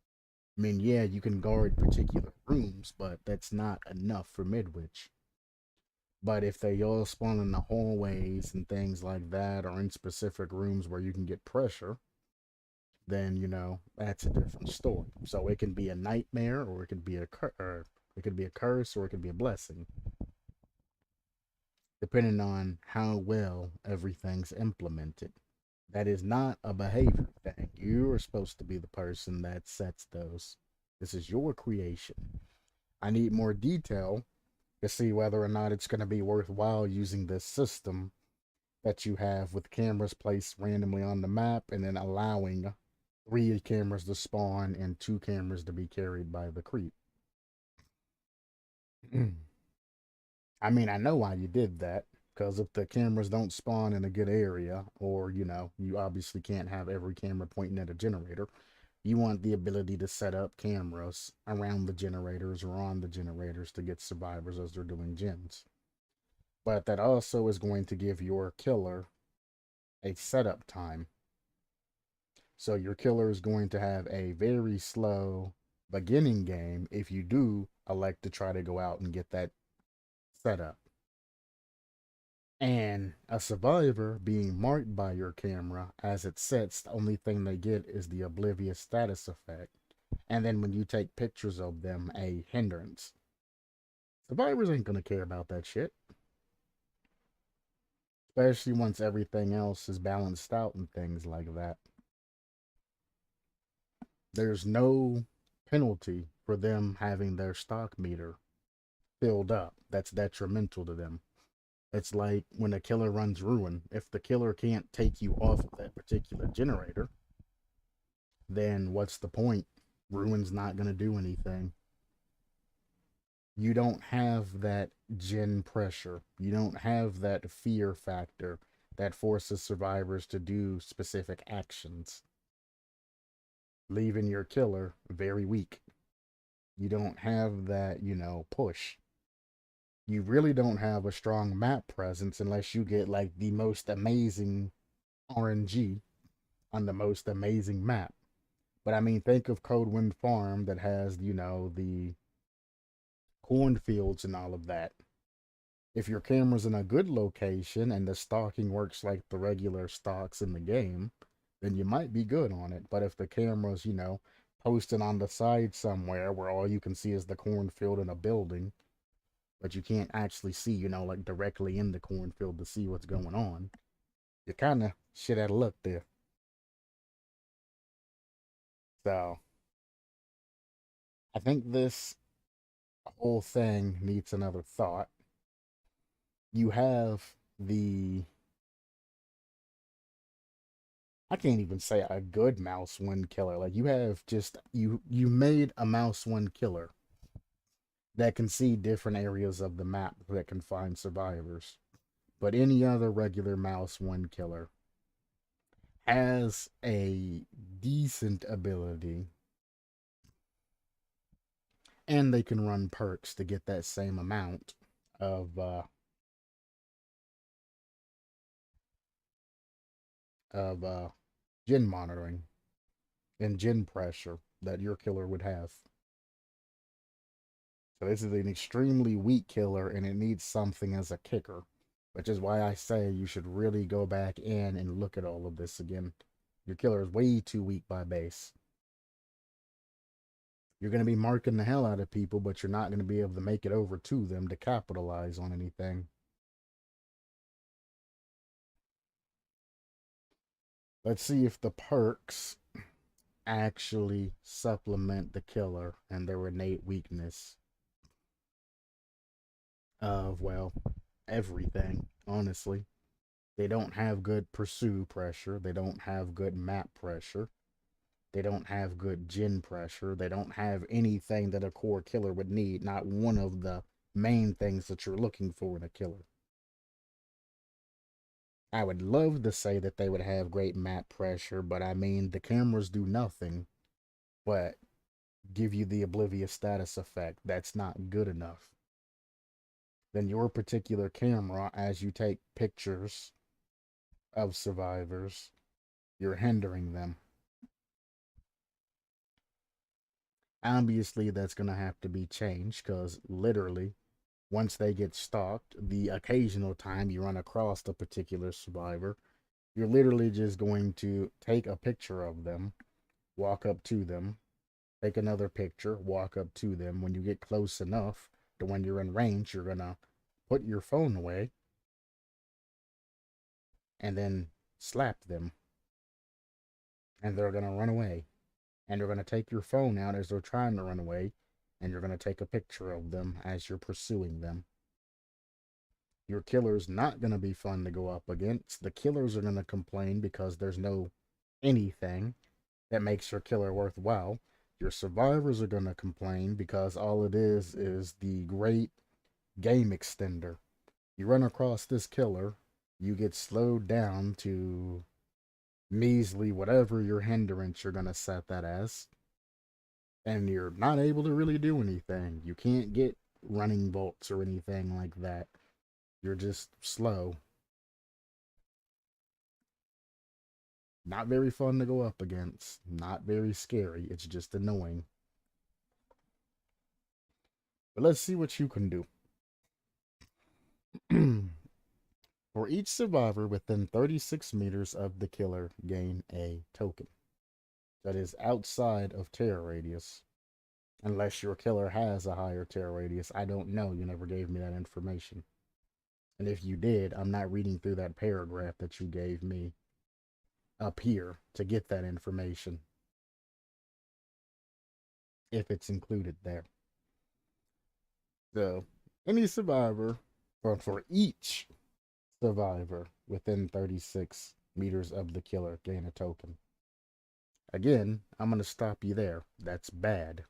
I mean, yeah, you can guard particular rooms, but that's not enough for Midwich. But if they all spawn in the hallways and things like that, or in specific rooms where you can get pressure, then that's a different story. So it can be a nightmare, or it could be or it could be a curse, or it could be a blessing, depending on how well everything's implemented. That is not a behavior thing. You are supposed to be the person that sets those. This is your creation. I need more detail to see whether or not it's going to be worthwhile using this system that you have with cameras placed randomly on the map and then allowing three cameras to spawn and two cameras to be carried by the creep. I mean, I know why you did that. Because if the cameras don't spawn in a good area, or you obviously can't have every camera pointing at a generator, you want the ability to set up cameras around the generators or on the generators to get survivors as they're doing gens. But that also is going to give your killer a setup time. So your killer is going to have a very slow beginning game if you do elect to try to go out and get that setup. And a survivor being marked by your camera as it sets, the only thing they get is the oblivious status effect. And then when you take pictures of them, a hindrance. Survivors ain't gonna care about that shit. Especially once everything else is balanced out and things like that. There's no penalty for them having their stock meter filled up that's detrimental to them. It's like when a killer runs ruin. If the killer can't take you off of that particular generator, then what's the point? Ruin's not going to do anything. You don't have that gen pressure. You don't have that fear factor that forces survivors to do specific actions, leaving your killer very weak. You don't have that, push. You really don't have a strong map presence unless you get like the most amazing RNG on the most amazing map. But I mean, think of Codewind Farm that has, the cornfields and all of that. If your camera's in a good location and the stalking works like the regular stalks in the game, then you might be good on it. But if the camera's, posted on the side somewhere where all you can see is the cornfield and a building, but you can't actually see, like directly in the cornfield to see what's going on, you're kind of shit out of luck there. So I think this whole thing needs another thought. You have the I can't even say a good mouse one killer. Like you have just you made a mouse one killer that can see different areas of the map that can find survivors. But any other regular mouse one killer has a decent ability and they can run perks to get that same amount of of gen monitoring and gen pressure that your killer would have. So this is an extremely weak killer and it needs something as a kicker, which is why I say you should really go back in and look at all of this again. Your killer is way too weak by base. You're going to be marking the hell out of people, but you're not going to be able to make it over to them to capitalize on anything. Let's see if the perks actually supplement the killer and their innate weakness of, well, everything, honestly. They don't have good pursue pressure. They don't have good map pressure. They don't have good gen pressure. They don't have anything that a core killer would need. Not one of the main things that you're looking for in a killer. I would love to say that they would have great map pressure, but I mean, the cameras do nothing but give you the oblivious status effect. That's not good enough. Then your particular camera, as you take pictures of survivors, you're hindering them. Obviously, that's going to have to be changed because literally, once they get stalked, the occasional time you run across a particular survivor, you're literally just going to take a picture of them, walk up to them, take another picture, walk up to them. When you get close enough to when you're in range, you're going to put your phone away and then slap them. And they're going to run away. And you're going to take your phone out as they're trying to run away. And you're going to take a picture of them as you're pursuing them. Your killer's not going to be fun to go up against. The killers are going to complain because there's no anything that makes your killer worthwhile. Your survivors are going to complain because all it is the great game extender. You run across this killer, you get slowed down to measly whatever your hindrance you're going to set that as, and you're not able to really do anything. You can't get running bolts or anything like that. You're just slow. Not very fun to go up against. Not very scary. It's just annoying. But let's see what you can do. For each survivor within 36 meters of the killer, gain a token that is outside of terror radius. Unless your killer has a higher terror radius. I don't know. You never gave me that information. And if you did, I'm not reading through that paragraph that you gave me up here to get that information, if it's included there. So, any survivor, or for each survivor within 36 meters of the killer, gain a token. Again, I'm going to stop you there. That's bad.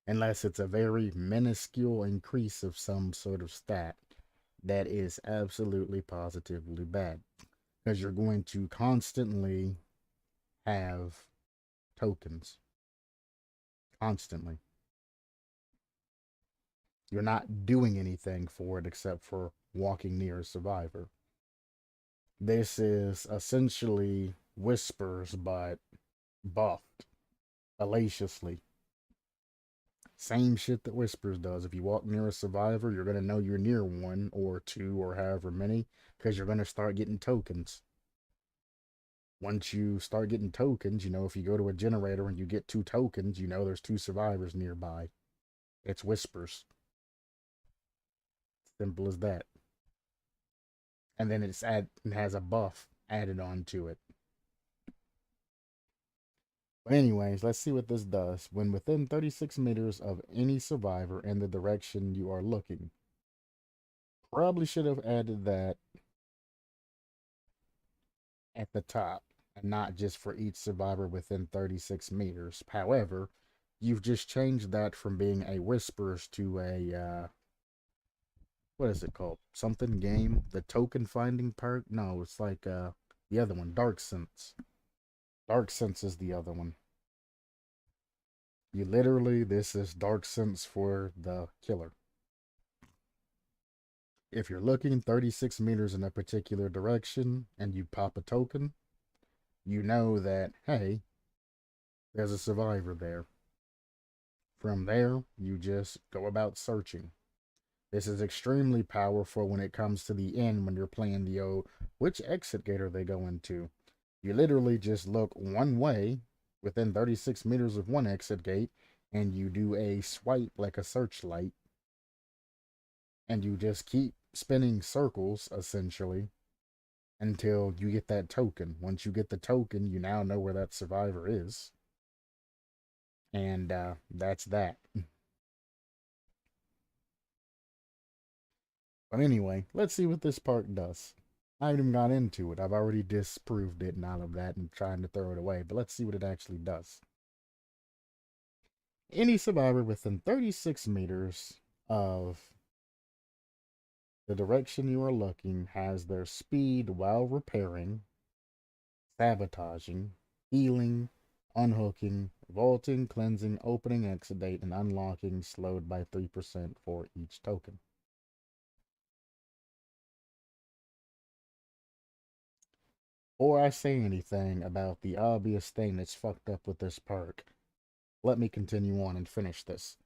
Unless it's a very minuscule increase of some sort of stat, that is absolutely positively bad. Because you're going to constantly have tokens. Constantly. You're not doing anything for it except for walking near a survivor. This is essentially whispers, but buffed hellaciously. Same shit that whispers does. If you walk near a survivor, you're going to know you're near one or two or however many, because you're going to start getting tokens. Once you start getting tokens, you know, if you go to a generator and you get 2 tokens, you know there's 2 survivors nearby. It's whispers. Simple as that. And then it has a buff added on to it. But anyways, let's see what this does. When within 36 meters of any survivor in the direction you are looking. Probably should have added that at the top and not just for each survivor within 36 meters. However, you've just changed that from being a whispers to a what is it called? Something game? The token finding perk? No, it's like the other one, Dark Sense. Dark Sense is the other one. You literally, this is Dark Sense for the killer. If you're looking 36 meters in a particular direction and you pop a token, you know that, hey, there's a survivor there. From there, you just go about searching. This is extremely powerful when it comes to the end when you're playing the old, which exit gate are they going to? You literally just look one way within 36 meters of one exit gate and you do a swipe like a searchlight and you just keep spinning circles essentially until you get that token. Once you get the token, you now know where that survivor is. And that's that. But anyway, let's see what this part does. I haven't even got into it. I've already disproved it and all of that and trying to throw it away. But let's see what it actually does. Any survivor within 36 meters of the direction you are looking has their speed while repairing, sabotaging, healing, unhooking, vaulting, cleansing, opening, exudate, and unlocking slowed by 3% for each token. Before I say anything about the obvious thing that's fucked up with this perk, let me continue on and finish this.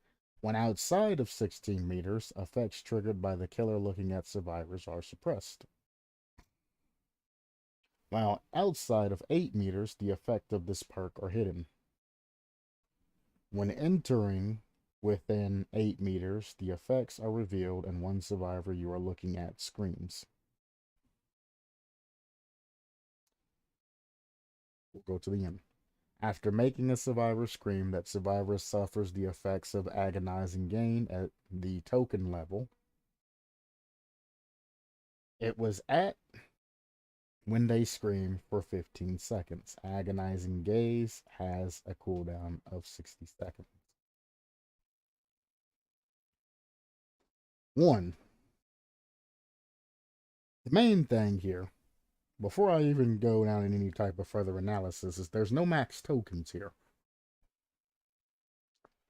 When outside of 16 meters, effects triggered by the killer looking at survivors are suppressed. While outside of 8 meters, the effect of this perk are hidden. When entering within 8 meters, the effects are revealed and one survivor you are looking at screams. We'll go to the end. After making a survivor scream, that survivor suffers the effects of agonizing gain at the token level it was at when they scream for 15 seconds. Agonizing gaze has a cooldown of 60 seconds. 1. The main thing here, before I even go down in any type of further analysis, is there's no max tokens here.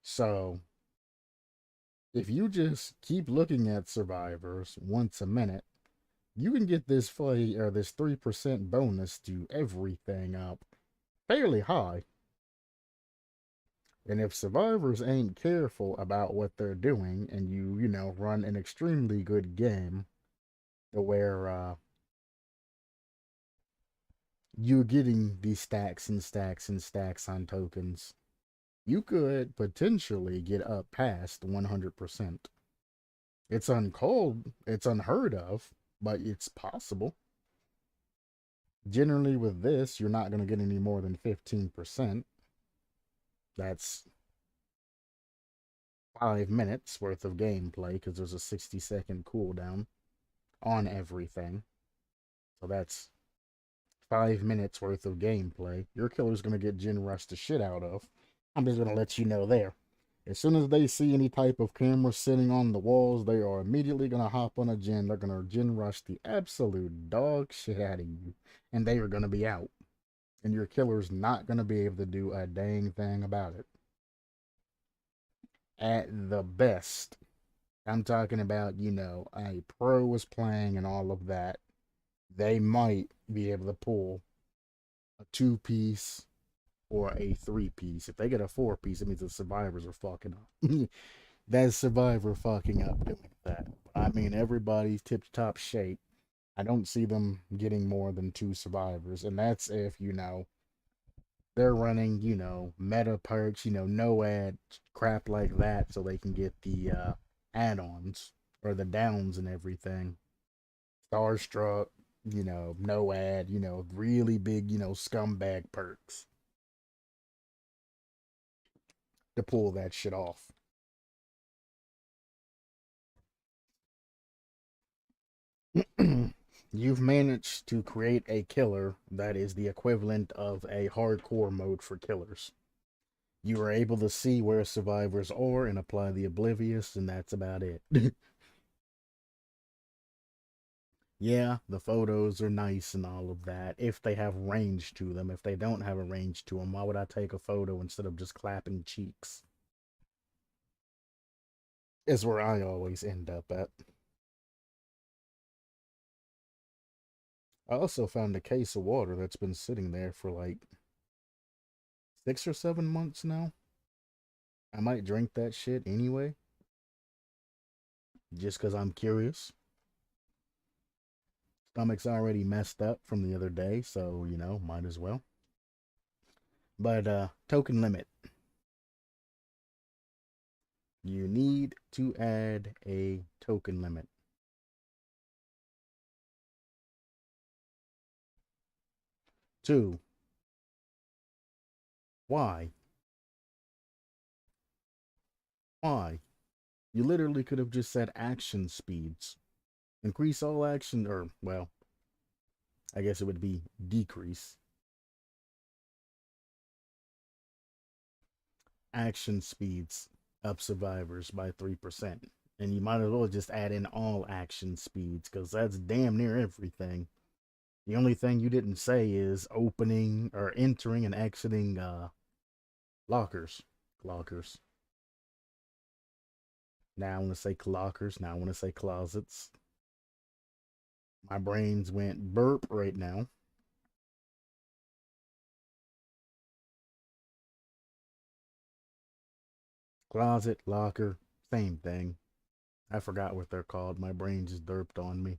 So, if you just keep looking at survivors once a minute, you can get this this 3% bonus to everything up fairly high. And if survivors ain't careful about what they're doing and you know, run an extremely good game to where you're getting these stacks and stacks and stacks on tokens, you could potentially get up past 100%. It's uncalled, it's unheard of, but it's possible. Generally, with this, you're not going to get any more than 15%. That's 5 minutes worth of gameplay because there's a 60-second cooldown on everything. So that's 5 minutes worth of gameplay. Your killer's going to get gen rushed the shit out of. I'm just going to let you know there. As soon as they see any type of camera sitting on the walls, they are immediately going to hop on a gen. They're going to gen rush the absolute dog shit out of you. And they are going to be out. And your killer's not going to be able to do a dang thing about it. At the best, I'm talking about, you know, a pro was playing and all of that. They might be able to pull a 2-piece or a 3-piece. If they get a 4-piece, it means the survivors are fucking up. That survivor fucking up doing that. I mean, everybody's tip top shape. I don't see them getting more than 2 survivors, and that's if, you know, they're running, you know, meta perks, you know, no ad crap like that, so they can get the add-ons or the downs and everything. Starstruck, you know, no ad, you know, really big, you know, scumbag perks to pull that shit off. You've managed to create a killer that is the equivalent of a hardcore mode for killers. You are able to see where survivors are and apply the oblivious, and that's about it. Yeah, the photos are nice and all of that if they have range to them. If they don't have a range to them, why would I take a photo instead of just clapping cheeks? Is where I always end up at. I also found a case of water that's been sitting there for like 6 or 7 months now. I might drink that shit anyway, just because I'm curious. Stomach's already messed up from the other day, so, you know, might as well. But, token limit. You need to add a token limit. 2. Why? Why? You literally could have just said action speeds. Increase all action, or, well, I guess it would be decrease action speeds of survivors by 3%. And you might as well just add in all action speeds because that's damn near everything. The only thing you didn't say is opening or entering and exiting lockers. Lockers. Now I want to say lockers. Now I want to say closets. My brains went burp right now. Closet, locker, same thing. I forgot what they're called. My brain just derped on me.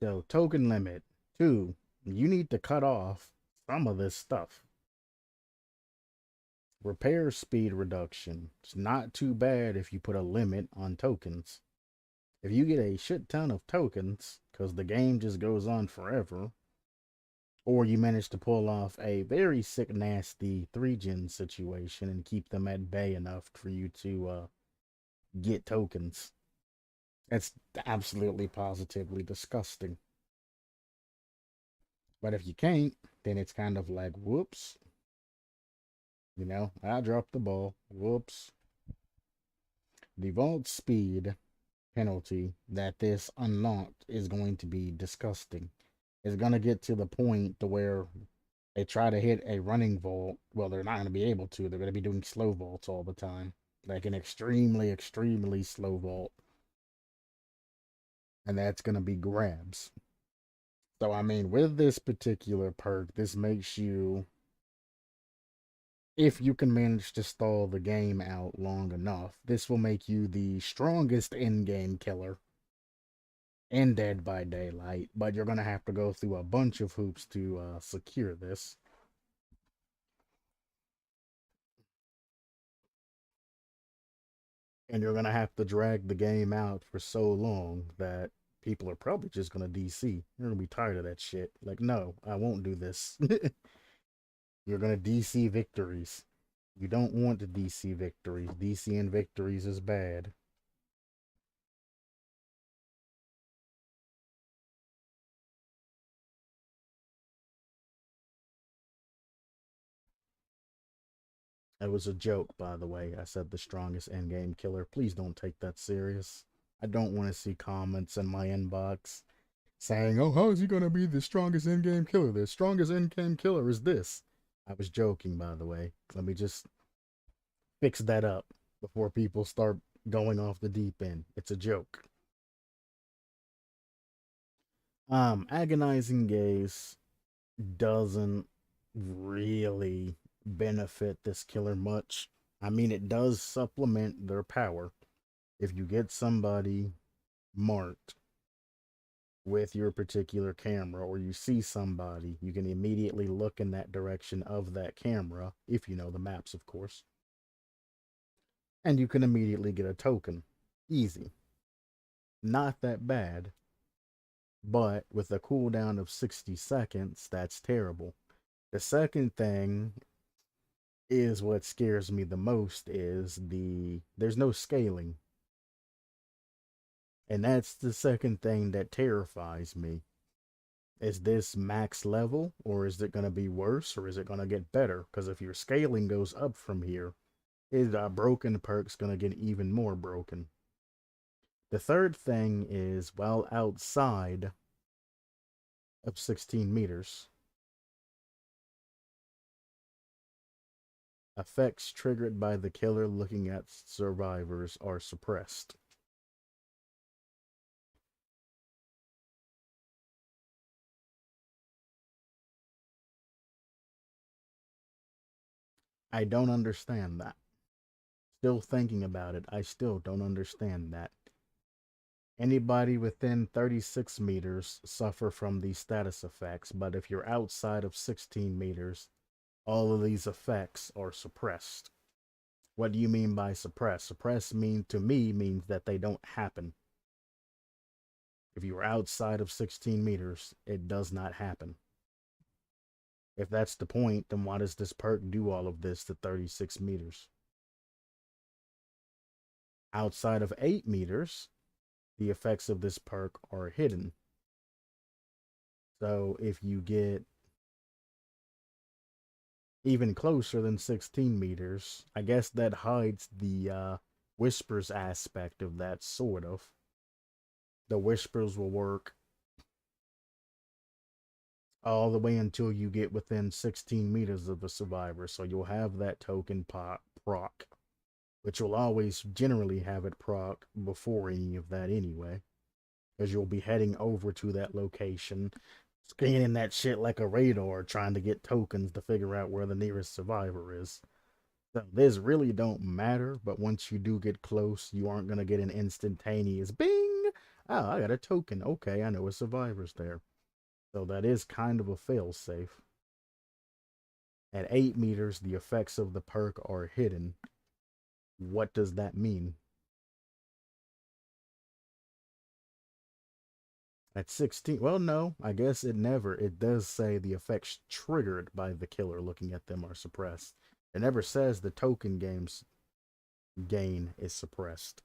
So, token limit. 2. You need to cut off some of this stuff. Repair speed reduction. It's not too bad if you put a limit on tokens. If you get a shit ton of tokens, because the game just goes on forever, or you manage to pull off a very sick, nasty 3-gen situation and keep them at bay enough for you to get tokens. It's absolutely positively disgusting. But if you can't, then it's kind of like, whoops. I dropped the ball. Whoops. The vault speed penalty that this unlocked is going to be disgusting. It's going to get to the point to where they try to hit a running vault. Well, they're not going to be able to. They're going to be doing slow vaults all the time. Like an extremely, extremely slow vault. And that's going to be grabs. So, I mean, with this particular perk, this makes you, if you can manage to stall the game out long enough, this will make you the strongest in-game killer in Dead by Daylight. But you're going to have to go through a bunch of hoops to secure this. And you're going to have to drag the game out for so long that people are probably just going to DC. You're going to be tired of that shit. Like, no, I won't do this. You're going to DC victories. You don't want to DC victories. DCing victories is bad. It was a joke, by the way. I said the strongest endgame killer. Please don't take that serious. I don't want to see comments in my inbox saying, oh, how is he going to be the strongest endgame killer? The strongest endgame killer is this. I was joking, by the way. Let me just fix that up before people start going off the deep end. It's a joke. Agonizing gaze doesn't really benefit this killer much. I mean, it does supplement their power. If you get somebody marked with your particular camera, or you see somebody, you can immediately look in that direction of that camera, if you know the maps, of course, and you can immediately get a token. Easy. Not that bad, but with a cooldown of 60 seconds, that's terrible. The second thing is what scares me the most is there's no scaling. And that's the second thing that terrifies me. Is this max level, or is it going to be worse, or is it going to get better? Because if your scaling goes up from here, is broken perks going to get even more broken? The third thing is, while outside of 16 meters, effects triggered by the killer looking at survivors are suppressed. I don't understand that. Still thinking about it, I still don't understand that. Anybody within 36 meters suffer from these status effects, but if you're outside of 16 meters, all of these effects are suppressed. What do you mean by suppress? Suppress to me means that they don't happen. If you are outside of 16 meters, it does not happen. If that's the point, then why does this perk do all of this to 36 meters? Outside of 8 meters, the effects of this perk are hidden. So if you get even closer than 16 meters, I guess that hides the whispers aspect of that, sort of. The whispers will work all the way until you get within 16 meters of the survivor. So you'll have that token proc, which will always generally have it proc before any of that anyway, because you'll be heading over to that location, scanning that shit like a radar, trying to get tokens to figure out where the nearest survivor is. So this really don't matter, but once you do get close, you aren't gonna get an instantaneous bing. Oh, I got a token. Okay, I know a survivor's there. So that is kind of a failsafe. At 8 meters, the effects of the perk are hidden. What does that mean? At 16, well, no, I guess it does say the effects triggered by the killer looking at them are suppressed. It never says the token game's gain is suppressed.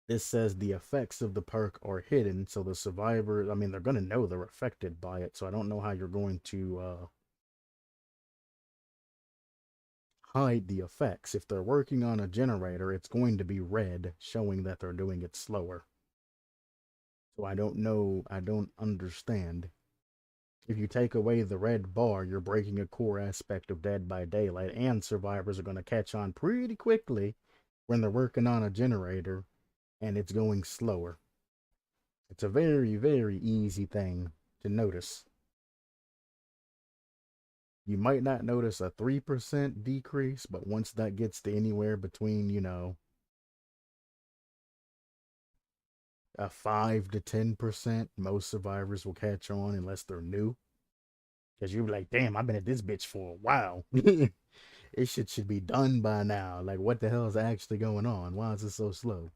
This says the effects of the perk are hidden, so the survivor, I mean, they're going to know they're affected by it, so I don't know how you're going to hide the effects. If they're working on a generator, it's going to be red, showing that they're doing it slower. So I don't know, I don't understand. If you take away the red bar, you're breaking a core aspect of Dead by Daylight, and survivors are going to catch on pretty quickly when they're working on a generator and it's going slower. It's a very, very easy thing to notice. You might not notice a 3% decrease, but once that gets to anywhere between, a 5 to 10%, most survivors will catch on unless they're new. Because you'll be like, damn, I've been at this bitch for a while. This shit should be done by now. Like, what the hell is actually going on? Why is it so slow?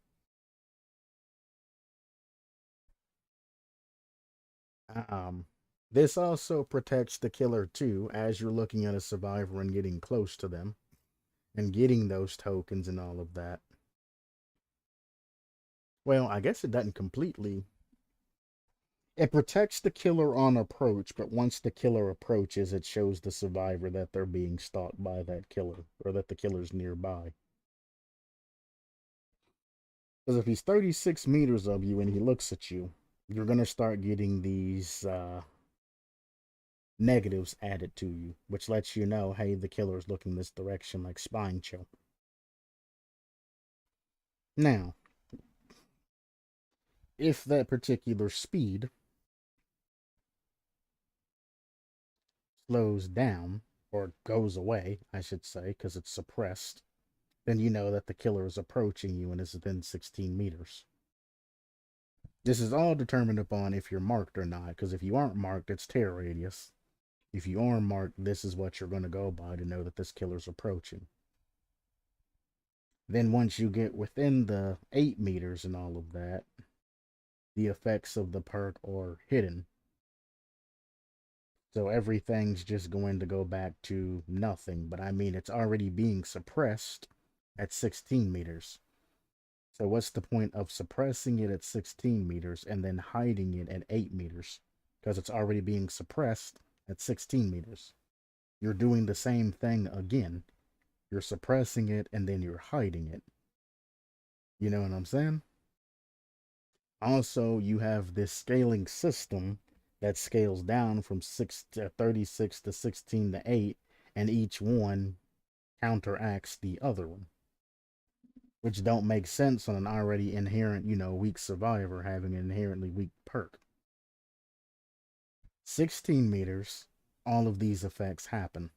Um, this also protects the killer too, as you're looking at a survivor and getting close to them and getting those tokens and all of that. Well, I guess it doesn't completely. It protects the killer on approach, but once the killer approaches, it shows the survivor that they're being stalked by that killer or that the killer's nearby. Because if he's 36 meters of you and he looks at you, you're going to start getting these negatives added to you, which lets you know, hey, the killer's looking this direction, like spine chill. Now, if that particular speed slows down, or goes away, I should say, because it's suppressed, then you know that the killer is approaching you and is within 16 meters. This is all determined upon if you're marked or not, because if you aren't marked, it's tear radius. If you are marked, this is what you're going to go by to know that this killer's approaching. Then once you get within the 8 meters and all of that, the effects of the perk are hidden. So everything's just going to go back to nothing. But I mean, it's already being suppressed at 16 meters. So what's the point of suppressing it at 16 meters and then hiding it at 8 meters? Because it's already being suppressed at 16 meters. You're doing the same thing again. You're suppressing it and then you're hiding it. You know what I'm saying? Also, you have this scaling system that scales down from 6 to 36 to 16 to 8, and each one counteracts the other one, which don't make sense on an already inherent, weak survivor having an inherently weak perk. 16 meters, all of these effects happen.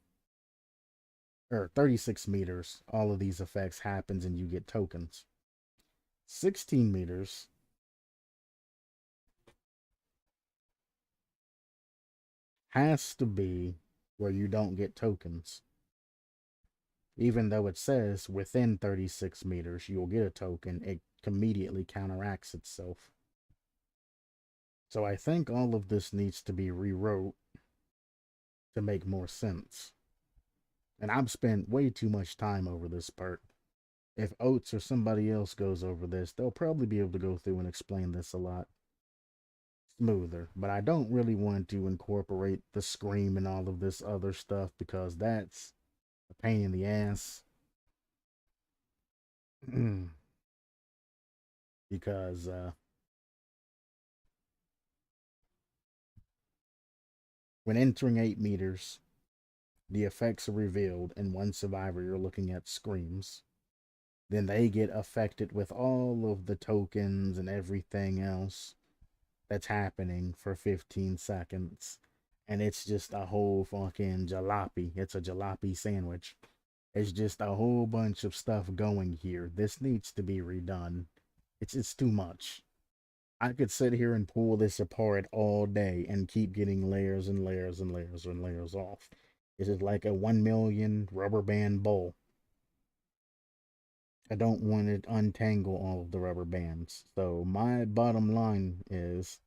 Or 36 meters, all of these effects happens and you get tokens. 16 meters, has to be where you don't get tokens. Even though it says within 36 meters you'll get a token, it immediately counteracts itself. So I think all of this needs to be rewrote to make more sense. And I've spent way too much time over this part. If Oates or somebody else goes over this, they'll probably be able to go through and explain this a lot smoother. But I don't really want to incorporate the scream and all of this other stuff because that's a pain in the ass. Because when entering 8 meters, the effects are revealed, and one survivor you're looking at screams. Then they get affected with all of the tokens and everything else that's happening for 15 seconds. And it's just a whole fucking jalopy. It's a jalopy sandwich. It's just a whole bunch of stuff going here. This needs to be redone. It's too much. I could sit here and pull this apart all day and keep getting layers and layers and layers and layers off. This is like a 1 million rubber band bowl. I don't want to untangle all of the rubber bands. So my bottom line is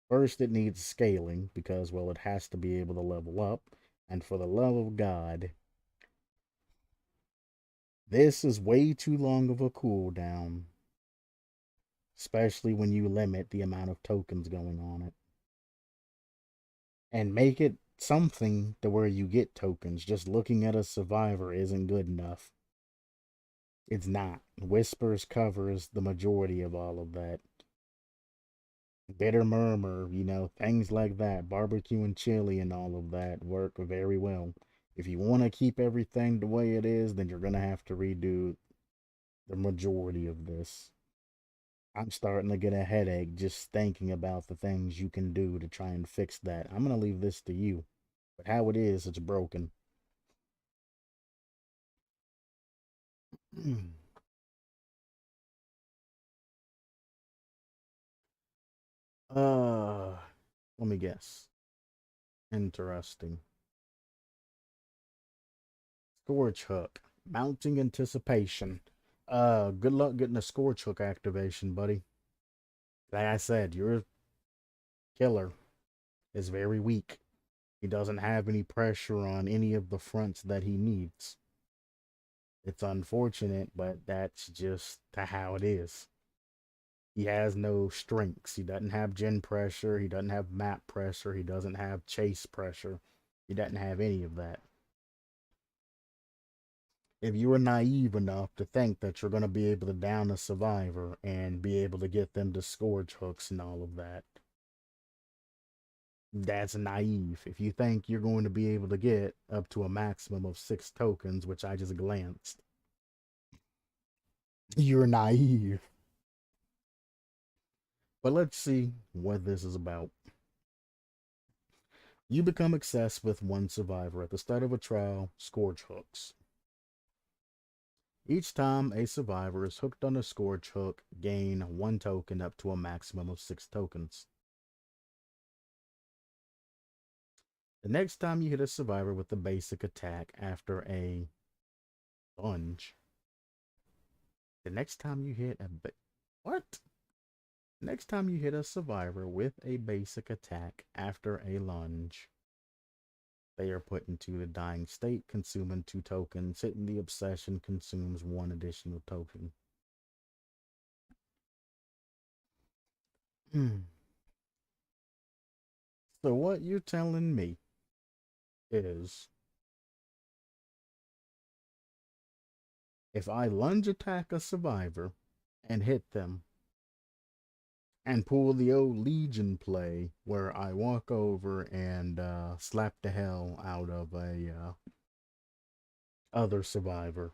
first it needs scaling because well it has to be able to level up. And for the love of God, this is way too long of a cooldown. Especially when you limit the amount of tokens going on it. And make it something to where you get tokens. Just looking at a survivor isn't good enough. It's not. Whispers covers the majority of all of that. Bitter murmur, things like that. Barbecue and chili and all of that work very well. If you want to keep everything the way it is, then you're going to have to redo the majority of this. I'm starting to get a headache just thinking about the things you can do to try and fix that. I'm going to leave this to you. But how it is, it's broken. uh, Let me guess. Interesting. Scorch hook. Mounting anticipation. Good luck getting a scorch hook activation, buddy. Like I said, your killer is very weak. He doesn't have any pressure on any of the fronts that he needs. It's unfortunate, but that's just how it is. He has no strengths. He doesn't have gen pressure. He doesn't have map pressure. He doesn't have chase pressure. He doesn't have any of that. If you were naive enough to think that you're going to be able to down a survivor and be able to get them to scourge hooks and all of that, that's naive. If you think you're going to be able to get up to a maximum of 6 tokens, which I just glanced, you're naive. But let's see what this is about. You become obsessed with one survivor at the start of a trial, scourge hooks. Each time a survivor is hooked on a scourge hook, gain 1 token up to a maximum of 6 tokens. The next time you hit a survivor with a basic attack after a lunge. The next time you hit a what? Next time you hit a survivor with a basic attack after a lunge, they are put into the dying state, consuming 2 tokens. Hitting the obsession consumes 1 additional token. So what you're telling me is if I lunge attack a survivor and hit them and pull the old Legion play where I walk over and slap the hell out of a other survivor,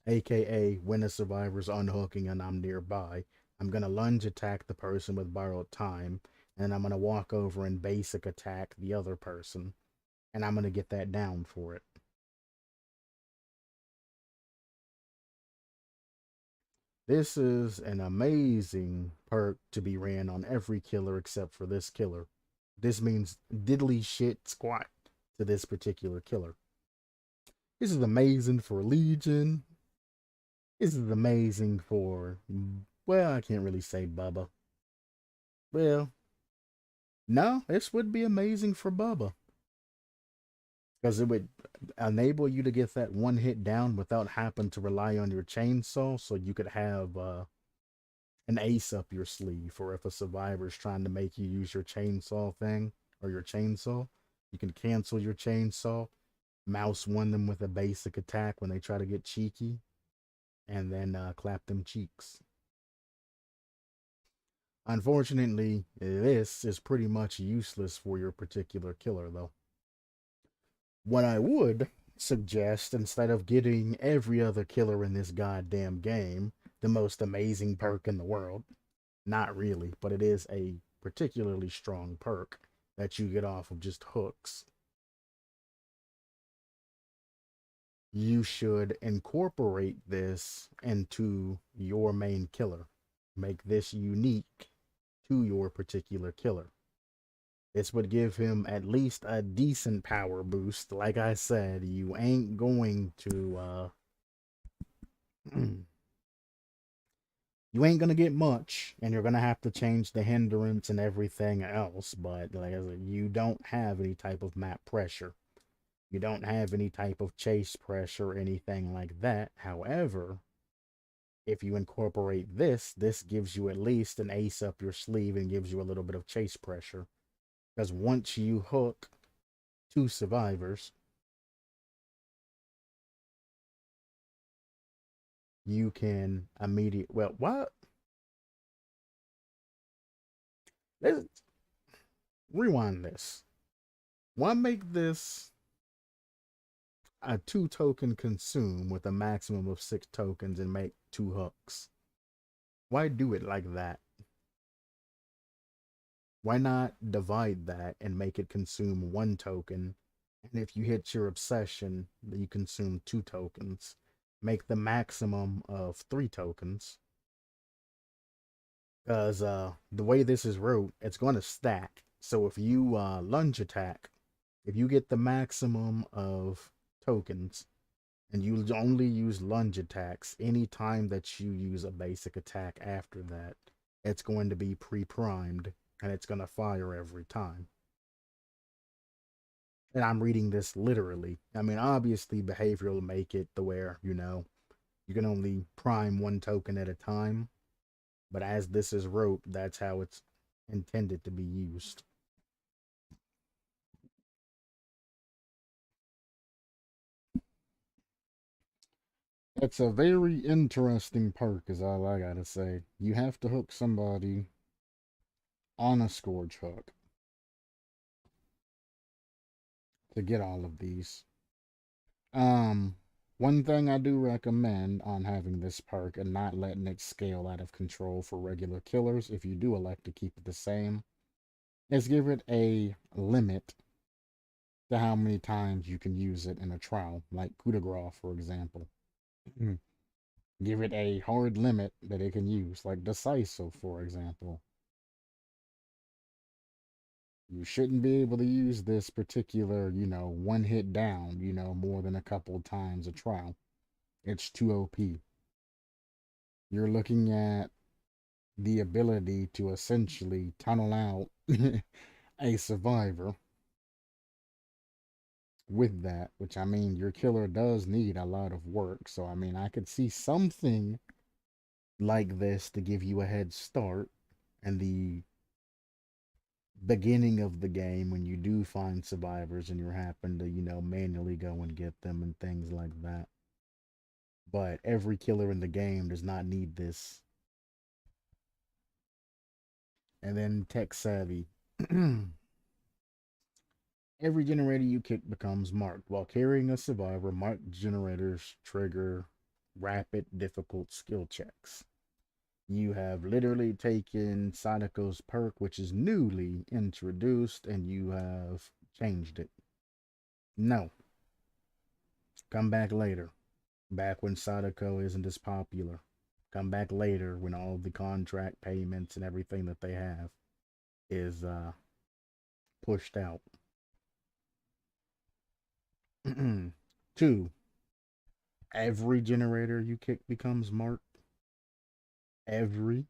aka when a survivor's unhooking and I'm nearby, I'm gonna lunge attack the person with borrowed time, and I'm gonna walk over and basic attack the other person, and I'm gonna get that down for it. This is an amazing perk to be ran on every killer except for this killer. This means diddly shit squat to this particular killer. This is amazing for Legion. This is amazing for, well, I can't really say Bubba. Well, no, this would be amazing for Bubba. because it would enable you to get that one hit down without having to rely on your chainsaw, so you could have an ace up your sleeve, or if a survivor's trying to make you use your chainsaw thing or your chainsaw, you can cancel your chainsaw, mouse one them with a basic attack when they try to get cheeky, and then clap them cheeks. Unfortunately, this is pretty much useless for your particular killer, though. What I would suggest, instead of getting every other killer in this goddamn game the most amazing perk in the world, not really, but it is a particularly strong perk that you get off of just hooks. You should incorporate this into your main killer. Make this unique to your particular killer. This would give him at least a decent power boost. Like I said, you ain't going to you ain't gonna get much, and you're gonna have to change the hindrance and everything else. But like I said, you don't have any type of map pressure. You don't have any type of chase pressure or anything like that. However, if you incorporate this, this gives you at least an ace up your sleeve and gives you a little bit of chase pressure. Because once you hook two survivors, you can immediate. Well, what? Let's rewind this. Why make this a two token consume with a maximum of 6 tokens and make two hooks? Why do it like that? Why not divide that and make it consume 1 token? And if you hit your obsession, you consume 2 tokens. Make the maximum of 3 tokens. Because the way this is wrote, it's going to stack. So if you lunge attack, if you get the maximum of tokens, and you only use lunge attacks anytime that you use a basic attack after that, it's going to be pre-primed and it's going to fire every time. And I'm reading this literally. I mean, obviously, behavior will make it the where, you can only prime 1 token at a time. But as this is wrote, that's how it's intended to be used. It's a very interesting perk, is all I gotta say. You have to hook somebody on a scourge hook to get all of these. Um, One thing I do recommend on having this perk and not letting it scale out of control for regular killers, if you do elect to keep it the same, is give it a limit to how many times you can use it in a trial, like coup de grace, for example. Give it a hard limit that it can use, like decisive, for example. You shouldn't be able to use this particular, one hit down, more than a couple of times a trial. It's too OP. You're looking at the ability to essentially tunnel out a survivor with that, which I mean, your killer does need a lot of work. So, I mean, I could see something like this to give you a head start and the beginning of the game when you do find survivors and you're happen to, manually go and get them and things like that. But every killer in the game does not need this. And then tech savvy. Every generator you kick becomes marked. While carrying a survivor, marked generators trigger rapid, difficult skill checks. You have literally taken Sadako's perk, which is newly introduced, and you have changed it. No, come back later. Back when Sadako isn't as popular. Come back later when all the contract payments and everything that they have is pushed out. 2, every generator you kick becomes marked. Every,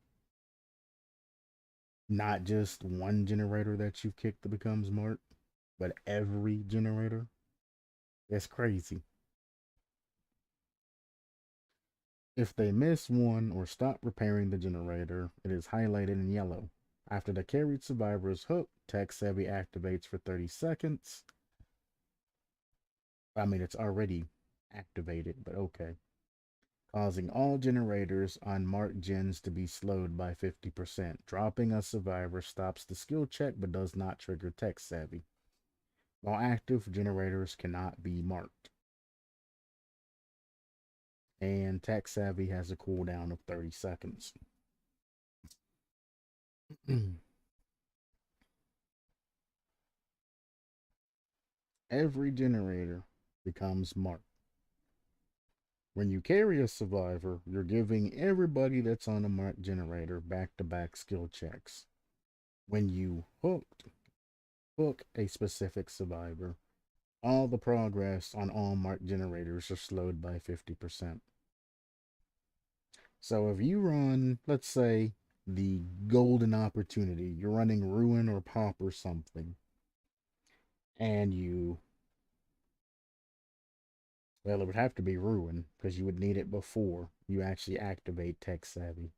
not just one generator that you've kicked that becomes marked, but every generator. It's crazy. If they miss one or stop repairing the generator, it is highlighted in yellow. After the carried survivor is hooked, Tech Savvy activates for 30 seconds. I mean, it's already activated, but okay. Causing all generators on marked gens to be slowed by 50%. Dropping a survivor stops the skill check but does not trigger Tech Savvy. While active, generators cannot be marked. And Tech Savvy has a cooldown of 30 seconds. Every generator becomes marked. When you carry a survivor, you're giving everybody that's on a marked generator back-to-back skill checks. When you hook a specific survivor, all the progress on all marked generators are slowed by 50%. So if you run, let's say, the golden opportunity, you're running ruin or pop or something, and well, it would have to be ruin because you would need it before you actually activate Tech Savvy.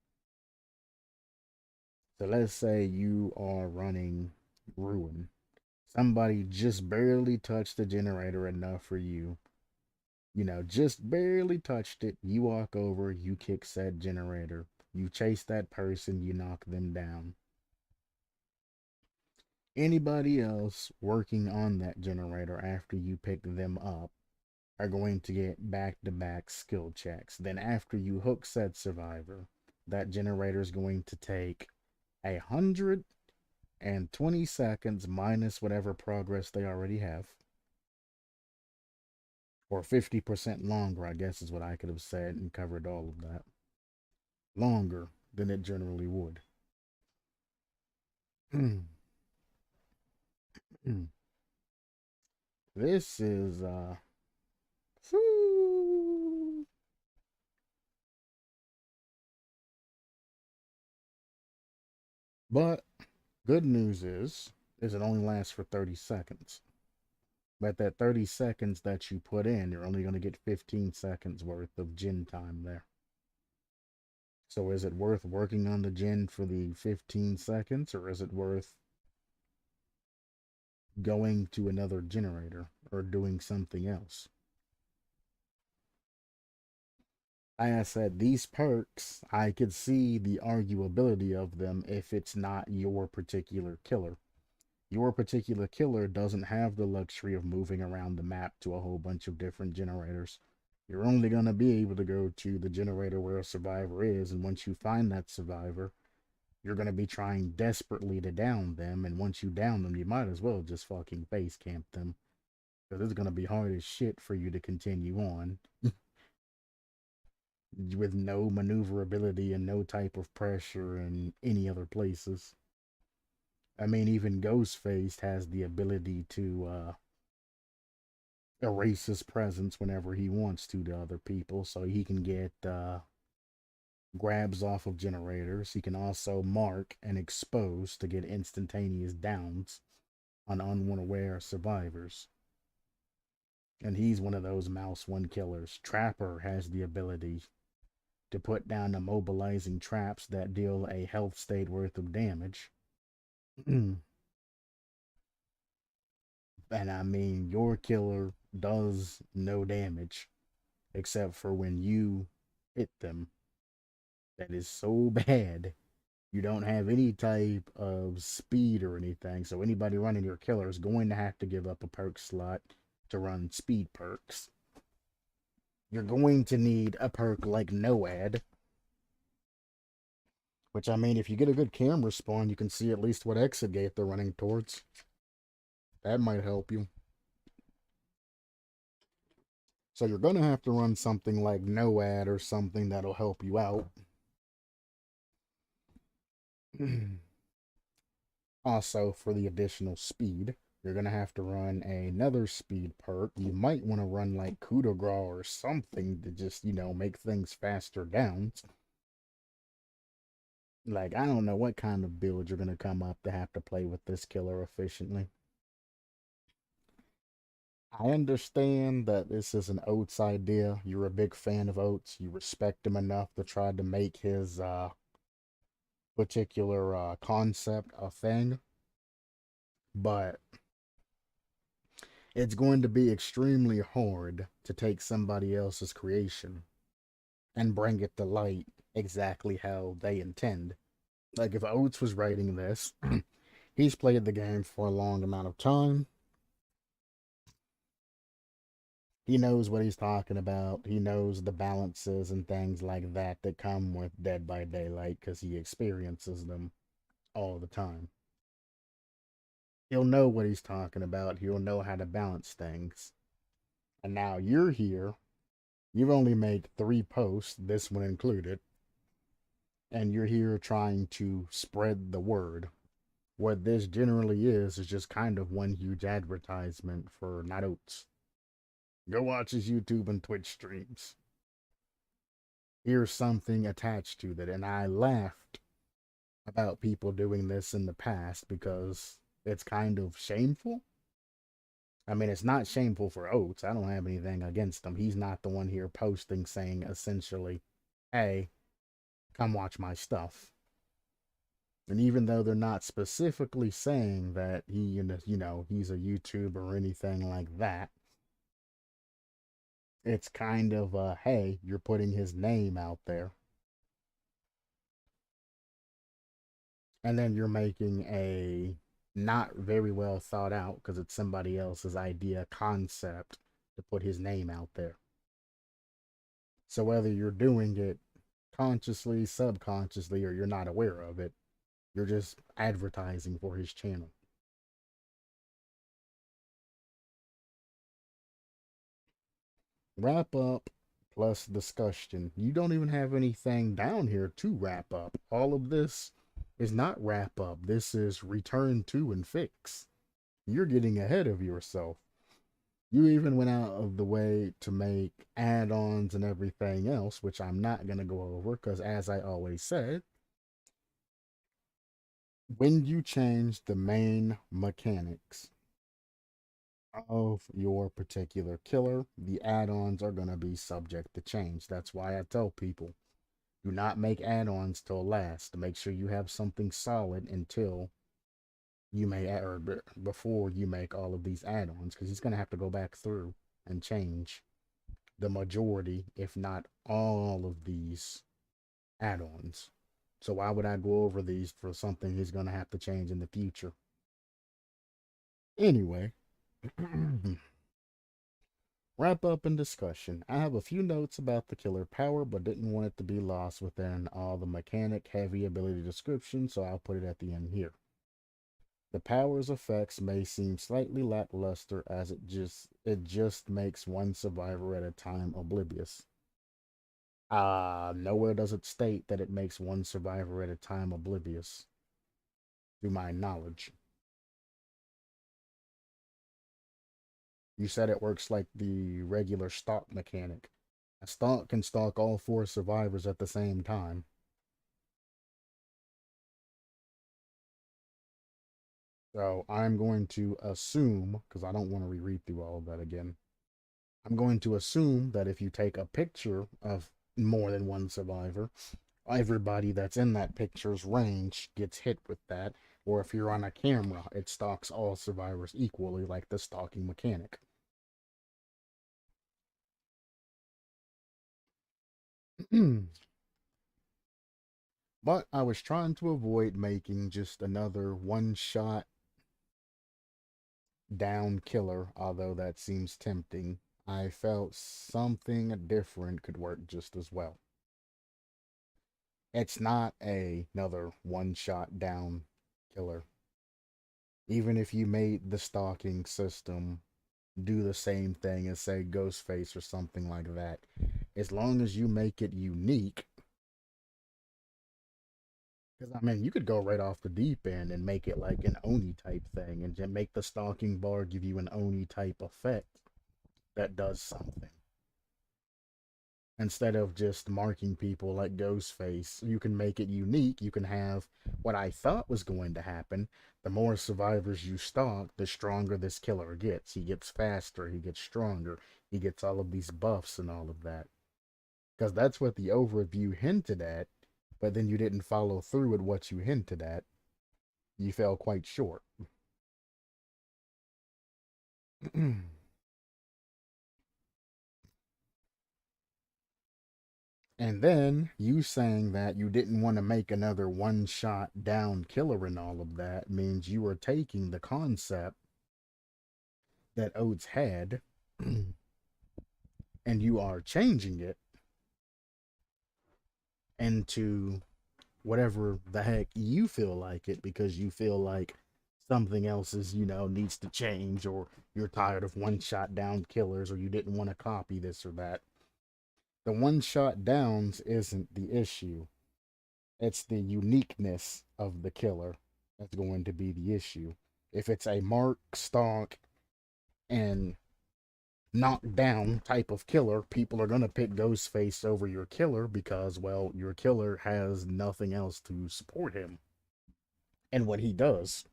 So let's say you are running ruin. Somebody just barely touched the generator enough for you. Just barely touched it. You walk over, you kick said generator. You chase that person, you knock them down. Anybody else working on that generator after you pick them up are going to get back-to-back skill checks. Then after you hook said survivor, that generator is going to take 120 seconds minus whatever progress they already have. Or 50% longer, I guess is what I could have said and covered all of that. Longer than it generally would. This is but good news is it only lasts for 30 seconds. But that 30 seconds that you put in, you're only going to get 15 seconds worth of gin time there. So is it worth working on the gin for the 15 seconds, or is it worth going to another generator or doing something else? Like I said, these perks, I could see the arguability of them if it's not your particular killer. Your particular killer doesn't have the luxury of moving around the map to a whole bunch of different generators. You're only going to be able to go to the generator where a survivor is, and once you find that survivor, you're going to be trying desperately to down them, and once you down them, you might as well just fucking base camp them, because it's going to be hard as shit for you to continue on with no maneuverability and no type of pressure in any other places. I mean, even Ghostface has the ability to erase his presence whenever he wants to other people, so he can get grabs off of generators. He can also mark and expose to get instantaneous downs on unaware survivors. And he's one of those mouse one killers. Trapper has the ability to put down immobilizing traps that deal a health state worth of damage. And I mean, your killer does no damage except for when you hit them. That is so bad. You don't have any type of speed or anything, so anybody running your killer is going to have to give up a perk slot to run speed perks. You're going to need a perk like NOAD, which I mean, if you get a good camera spawn, you can see at least what exit gate they're running towards. That might help you. So you're going to have to run something like NOAD or something that'll help you out. Also, for the additional speed, you're going to have to run another speed perk. You might want to run like coup de grace or something to just, make things faster down. Like, I don't know what kind of build you're going to come up to have to play with this killer efficiently. I understand that this is an Oates idea. You're a big fan of Oates. You respect him enough to try to make his particular concept a thing, but it's going to be extremely hard to take somebody else's creation and bring it to light exactly how they intend. Like if Oates was writing this, he's played the game for a long amount of time. He knows what he's talking about. He knows the balances and things like that that come with Dead by Daylight because he experiences them all the time. He'll know what he's talking about. He'll know how to balance things. And now you're here. You've only made 3 posts, this one included, and you're here trying to spread the word. What this generally is just kind of one huge advertisement for not Oates. Go watch his YouTube and Twitch streams. Here's something attached to that. And I laughed about people doing this in the past because it's kind of shameful. I mean, it's not shameful for Oates. I don't have anything against him. He's not the one here posting saying essentially, hey, come watch my stuff. And even though they're not specifically saying that he's a YouTuber or anything like that, it's kind of hey, you're putting his name out there. And then you're making a not very well thought out because it's somebody else's idea concept to put his name out there. So whether you're doing it consciously, subconsciously, or you're not aware of it, you're just advertising for his channel. Wrap up plus discussion. You don't even have anything down here to wrap up. All of this is not wrap up. This is return to and fix. You're getting ahead of yourself. You even went out of the way to make add-ons and everything else, which I'm not going to go over because, as I always said, when you change the main mechanics of your particular killer, the add-ons are going to be subject to change. That's why I tell people, do not make add-ons till last. Make sure you have something solid until you may, or before you make all of these add-ons, because he's going to have to go back through and change the majority, if not all of these add-ons. So why would I go over these for something he's going to have to change in the future? Anyway, wrap up and discussion. I have a few notes about the killer power, but didn't want it to be lost within all the mechanic heavy ability description, so I'll put it at the end here. The power's effects may seem slightly lackluster as it just makes one survivor at a time oblivious. Nowhere does it state that it makes one survivor at a time oblivious, to my knowledge. You said it works like the regular stalk mechanic. A stalk can stalk all 4 survivors at the same time. So I'm going to assume, because I don't want to reread through all of that again, I'm going to assume that if you take a picture of more than one survivor, everybody that's in that picture's range gets hit with that. Or if you're on a camera, it stalks all survivors equally, like the stalking mechanic. But I was trying to avoid making just another one shot down killer, although that seems tempting. I felt something different could work just as well. It's not another one shot down killer. Even if you made the stalking system do the same thing as, say, Ghostface or something like that, as long as you make it unique. Because, I mean, you could go right off the deep end and make it like an Oni type thing and just make the stalking bar give you an Oni type effect that does something. Instead of just marking people like Ghostface, you can make it unique. You can have what I thought was going to happen. The more survivors you stalk, the stronger this killer gets. He gets faster, he gets stronger, he gets all of these buffs and all of that. Because that's what the overview hinted at, but then you didn't follow through with what you hinted at. You fell quite short. And then you saying that you didn't want to make another one shot down killer and all of that means you are taking the concept that Oates had and you are changing it into whatever the heck you feel like it because you feel like something else is, needs to change, or you're tired of one shot down killers, or you didn't want to copy this or that. The one shot downs isn't the issue. It's the uniqueness of the killer that's going to be the issue. If it's a mark, stalk, and knockdown type of killer, people are going to pick Ghostface over your killer because, well, your killer has nothing else to support him and what he does.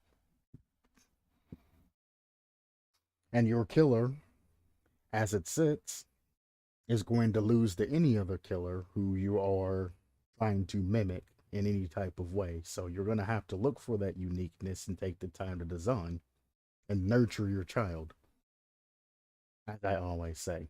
And your killer, as it sits, is going to lose to any other killer who you are trying to mimic in any type of way. So you're going to have to look for that uniqueness and take the time to design and nurture your child, as I always say.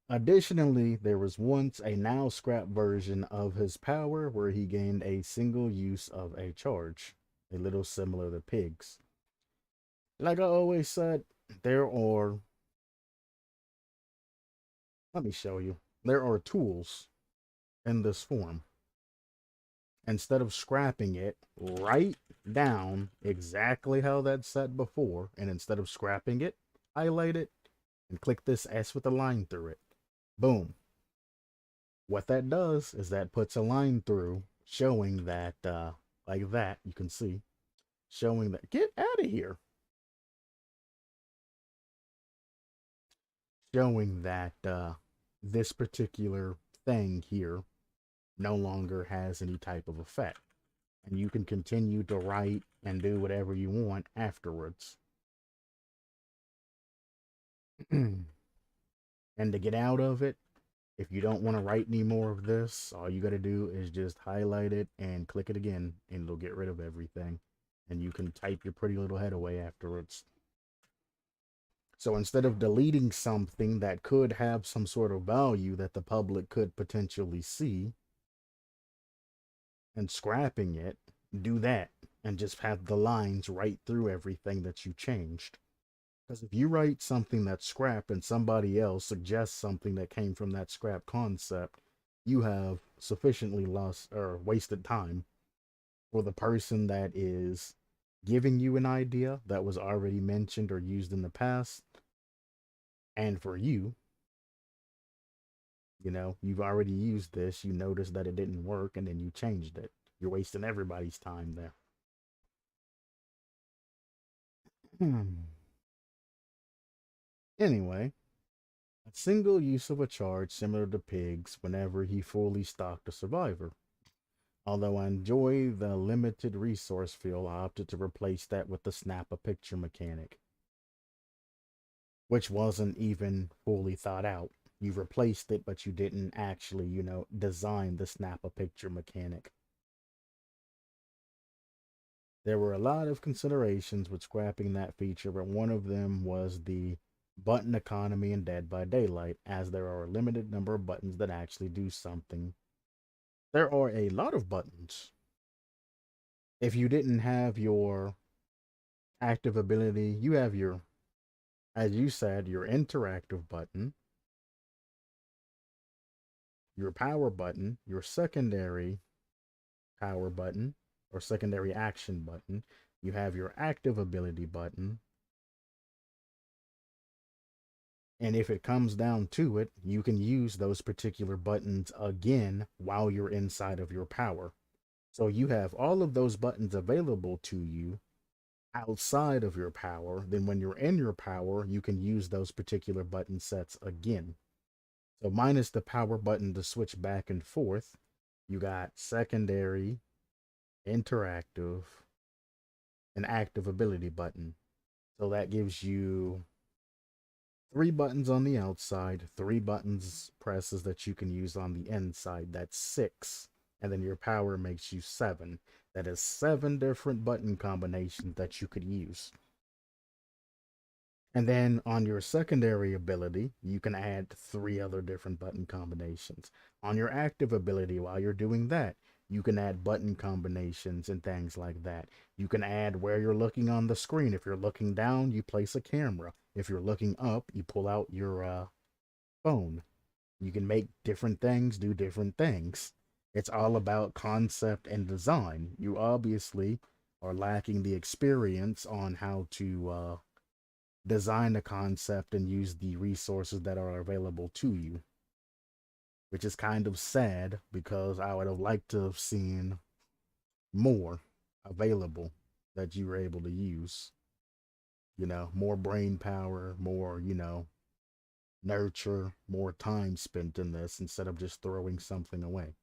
Additionally, there was once a now scrap version of his power where he gained a single use of a charge, a little similar to pigs. Like I always said, there are, let me show you, there are tools in this form. Instead of scrapping it, write down exactly how that's set before, and instead of scrapping it, highlight it and click this S with a line through it. Boom. What that does is that puts a line through showing that, like that, you can see, showing that, get out of here, showing that this particular thing here no longer has any type of effect. And you can continue to write and do whatever you want afterwards. And to get out of it, if you don't want to write any more of this, all you got to do is just highlight it and click it again, and it'll get rid of everything. And you can type your pretty little head away afterwards. So instead of deleting something that could have some sort of value that the public could potentially see and scrapping it, do that and just have the lines right through everything that you changed. Because if you write something that's scrap and somebody else suggests something that came from that scrap concept, you have sufficiently lost or wasted time for the person that is giving you an idea that was already mentioned or used in the past. And for you, you've already used this, you noticed that it didn't work, and then you changed it. You're wasting everybody's time there. Anyway, a single use of a charge similar to pigs whenever he fully stocked a survivor. Although I enjoy the limited resource feel, I opted to replace that with the snap a picture mechanic, which wasn't even fully thought out. You replaced it, but you didn't actually, design the snap a picture mechanic. There were a lot of considerations with scrapping that feature, but one of them was the button economy in Dead by Daylight, as there are a limited number of buttons that actually do something. There are a lot of buttons. If you didn't have your active ability, you have your, as you said, your interactive button, your power button, your secondary power button, or secondary action button. You have your active ability button. And if it comes down to it, you can use those particular buttons again while you're inside of your power. So you have all of those buttons available to you outside of your power. Then when you're in your power, you can use those particular button sets again. So minus the power button to switch back and forth, you got secondary interactive, and active ability button. So that gives you three buttons on the outside, three buttons presses that you can use on the inside. That's six. And then your power makes you seven. That is seven different button combinations that you could use. And then on your secondary ability, you can add three other different button combinations. On your active ability, while you're doing that, you can add button combinations and things like that. You can add where you're looking on the screen. If you're looking down, you place a camera. If you're looking up, you pull out your phone. You can make different things do different things. It's all about concept and design. You obviously are lacking the experience on how to design a concept and use the resources that are available to you, which is kind of sad because I would have liked to have seen more available that you were able to use. More brain power, more, nurture, more time spent in this instead of just throwing something away.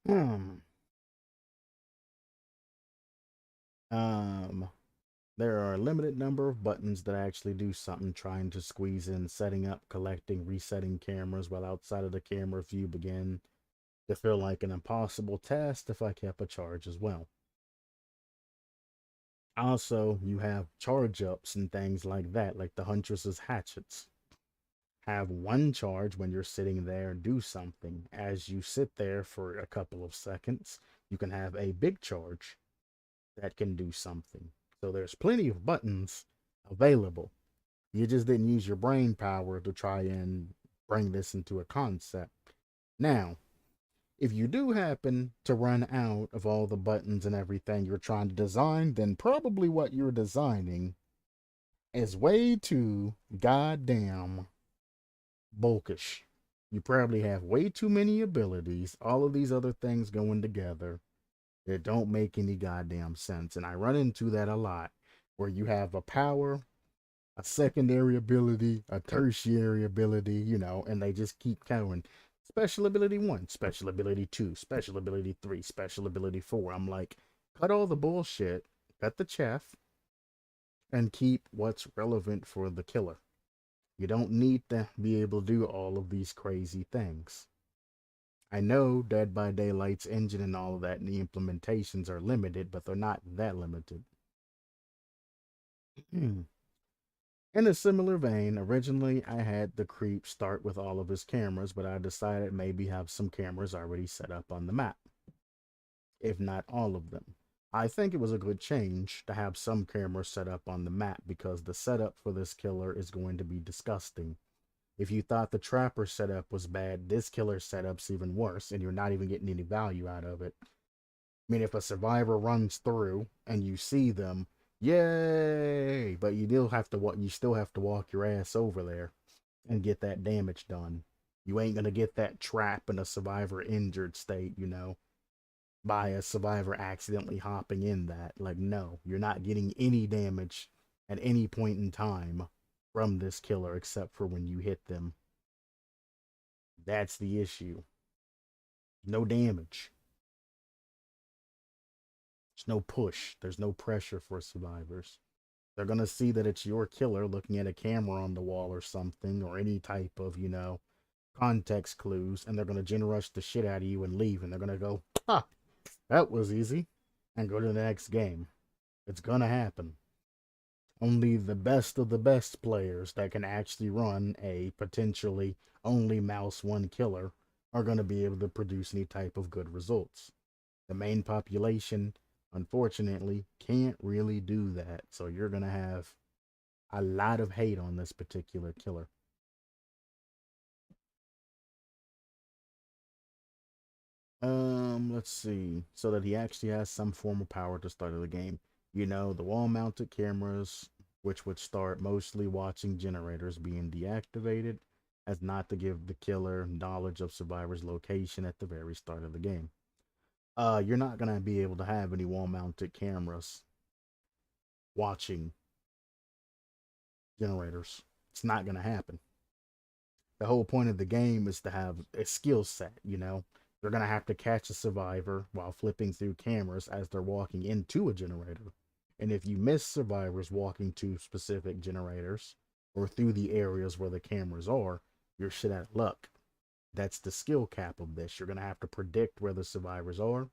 Hmm. Um, there are a limited number of buttons that actually do something, trying to squeeze in setting up, collecting, resetting cameras while outside of the camera view begin to feel like an impossible task if I kept a charge as well. Also, you have charge ups and things like that, like the Huntress's hatchets. Have one charge when you're sitting there and do something. As you sit there for a couple of seconds, you can have a big charge that can do something. So there's plenty of buttons available. You just didn't use your brain power to try and bring this into a concept. Now, if you do happen to run out of all the buttons and everything you're trying to design, then probably what you're designing is way too goddamn bulkish. You probably have way too many abilities, all of these other things going together that don't make any goddamn sense. And I run into that a lot, where you have a power, a secondary ability, a tertiary ability, and they just keep going. Special ability one, special ability two, special ability three, special ability four. I'm like, cut all the bullshit, cut the chaff, and keep what's relevant for the killer. You don't need to be able to do all of these crazy things. I know Dead by Daylight's engine and all of that and the implementations are limited, but they're not that limited. In a similar vein, originally I had the creep start with all of his cameras, but I decided maybe have some cameras already set up on the map, if not all of them. I think it was a good change to have some cameras set up on the map because the setup for this killer is going to be disgusting. If you thought the trapper setup was bad, this killer setup's even worse, and you're not even getting any value out of it. I mean, if a survivor runs through and you see them, yay! But you still have to walk your ass over there and get that damage done. You ain't gonna get that trap in a survivor injured state, by a survivor accidentally hopping in that. Like, no, you're not getting any damage at any point in time from this killer except for when you hit them. That's the issue. No damage. There's no push. There's no pressure for survivors. They're gonna see that it's your killer looking at a camera on the wall or something, or any type of, context clues, and they're gonna gen rush the shit out of you and leave, and they're gonna go, ha, that was easy, and go to the next game. It's gonna happen. Only the best of the best players that can actually run a potentially only mouse one killer are going to be able to produce any type of good results. The main population, unfortunately, can't really do that. So you're going to have a lot of hate on this particular killer. Let's see. So that he actually has some form of power to start of the game. The wall mounted cameras, which would start mostly watching generators being deactivated, as not to give the killer knowledge of survivor's location at the very start of the game. You're not gonna be able to have any wall mounted cameras watching generators. It's not gonna happen. The whole point of the game is to have a skill set, You're going to have to catch a survivor while flipping through cameras as they're walking into a generator. And if you miss survivors walking to specific generators or through the areas where the cameras are, you're shit out of luck. That's the skill cap of this. You're going to have to predict where the survivors are,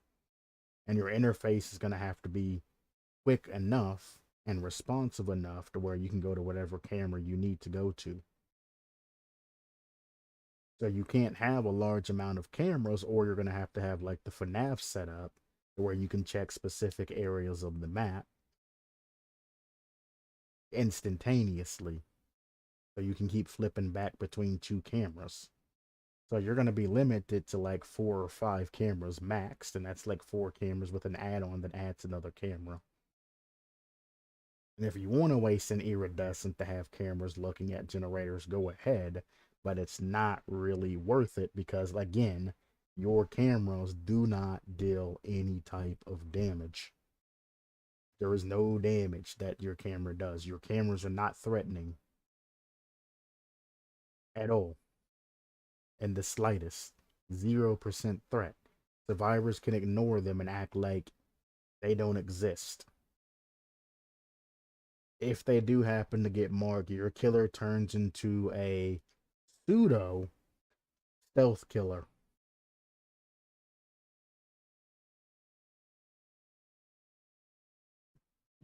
and your interface is going to have to be quick enough and responsive enough to where you can go to whatever camera you need to go to. So you can't have a large amount of cameras, or you're going to have like the FNAF setup where you can check specific areas of the map instantaneously. So you can keep flipping back between two cameras. So you're going to be limited to like 4 or 5 cameras maxed, and that's like 4 cameras with an add-on that adds another camera. And if you want to waste an iridescent to have cameras looking at generators, go ahead, but it's not really worth it because, again, your cameras do not deal any type of damage. There is no damage that your camera does. Your cameras are not threatening at all, in the slightest. 0% threat. Survivors can ignore them and act like they don't exist. If they do happen to get marked, your killer turns into a pseudo stealth killer.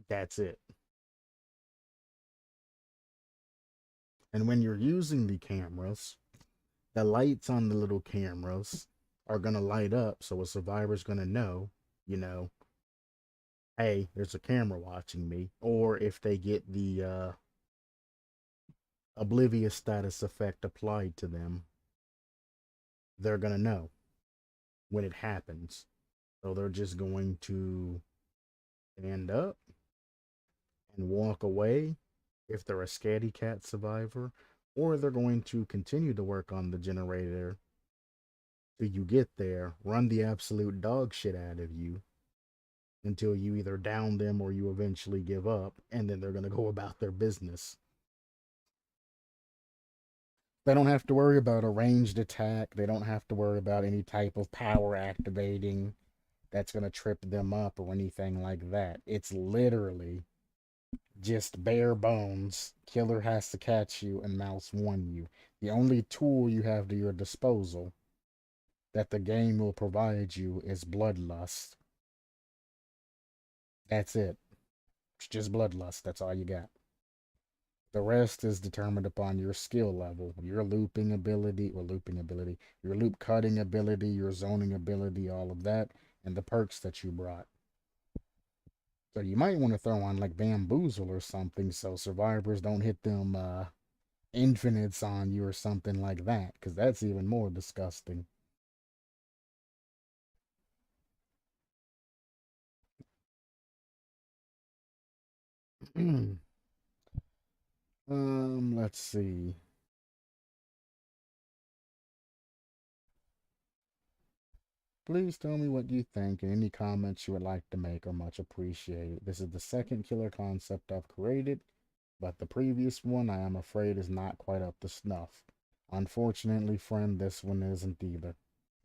That's it. And when you're using the cameras, the lights on the little cameras are going to light up. So a survivor's going to know, you know, hey, there's a camera watching me. Or if they get the oblivious status effect applied to them, they're going to know when it happens. So they're just going to stand up and walk away if they're a scaredy cat survivor, or they're going to continue to work on the generator till you get there, run the absolute dog shit out of you until you either down them or you eventually give up, and then they're going to go about their business. They don't have to worry about a ranged attack. They don't have to worry about any type of power activating that's going to trip them up or anything like that. It's literally just bare bones. Killer has to catch you and mouse one you. The only tool you have to your disposal that the game will provide you is bloodlust. That's it. It's just bloodlust. That's all you got. The rest is determined upon your skill level, your looping ability, your loop cutting ability, your zoning ability, all of that, and the perks that you brought. So you might want to throw on like bamboozle or something so survivors don't hit them infinites on you or something like that, because that's even more disgusting. Let's see. Please tell me what you think, and any comments you would like to make are much appreciated. This is the second killer concept I've created, but the previous one I am afraid is not quite up to snuff. Unfortunately, friend, this one isn't either.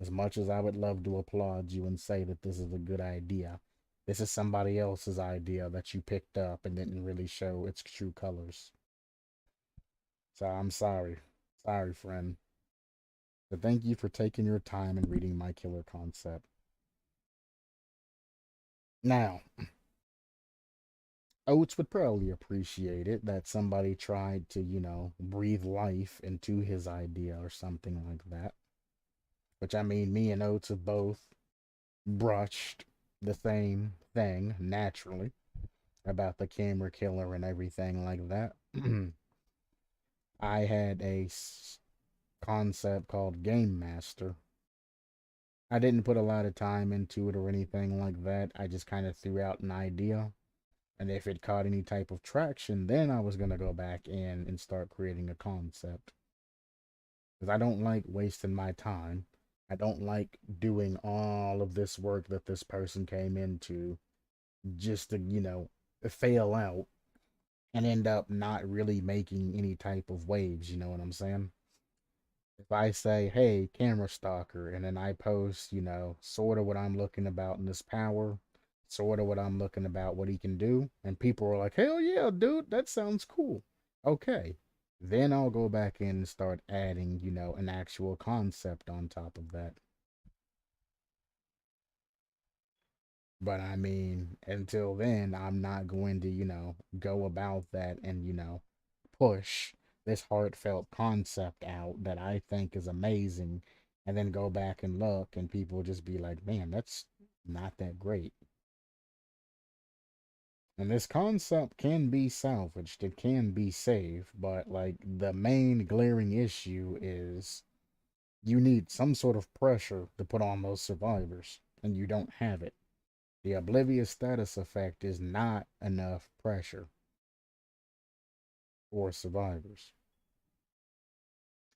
As much as I would love to applaud you and say that this is a good idea, this is somebody else's idea that you picked up and didn't really show its true colors. So I'm sorry. Sorry, friend. But thank you for taking your time and reading my killer concept. Now, Oates would probably appreciate it that somebody tried to, breathe life into his idea or something like that. Which I mean, me and Oates have both brushed the same thing naturally about the camera killer and everything like that. I had a concept called Game Master. I didn't put a lot of time into it or anything like that. I just kind of threw out an idea. And if it caught any type of traction, then I was going to go back in and start creating a concept. Because I don't like wasting my time. I don't like doing all of this work that this person came into just to, fail out and end up not really making any type of waves. You know what I'm saying? If I say, hey, camera stalker, and then I post, sort of what I'm looking about in this power, sort of what I'm looking about what he can do, and people are like, hell yeah, dude, that sounds cool. Okay. Then I'll go back in and start adding, an actual concept on top of that. But I mean, until then, I'm not going to, go about that and, push this heartfelt concept out that I think is amazing and then go back and look and people just be like, man, that's not that great. And this concept can be salvaged, it can be saved, but like the main glaring issue is you need some sort of pressure to put on those survivors, and you don't have it. The oblivious status effect is not enough pressure for survivors.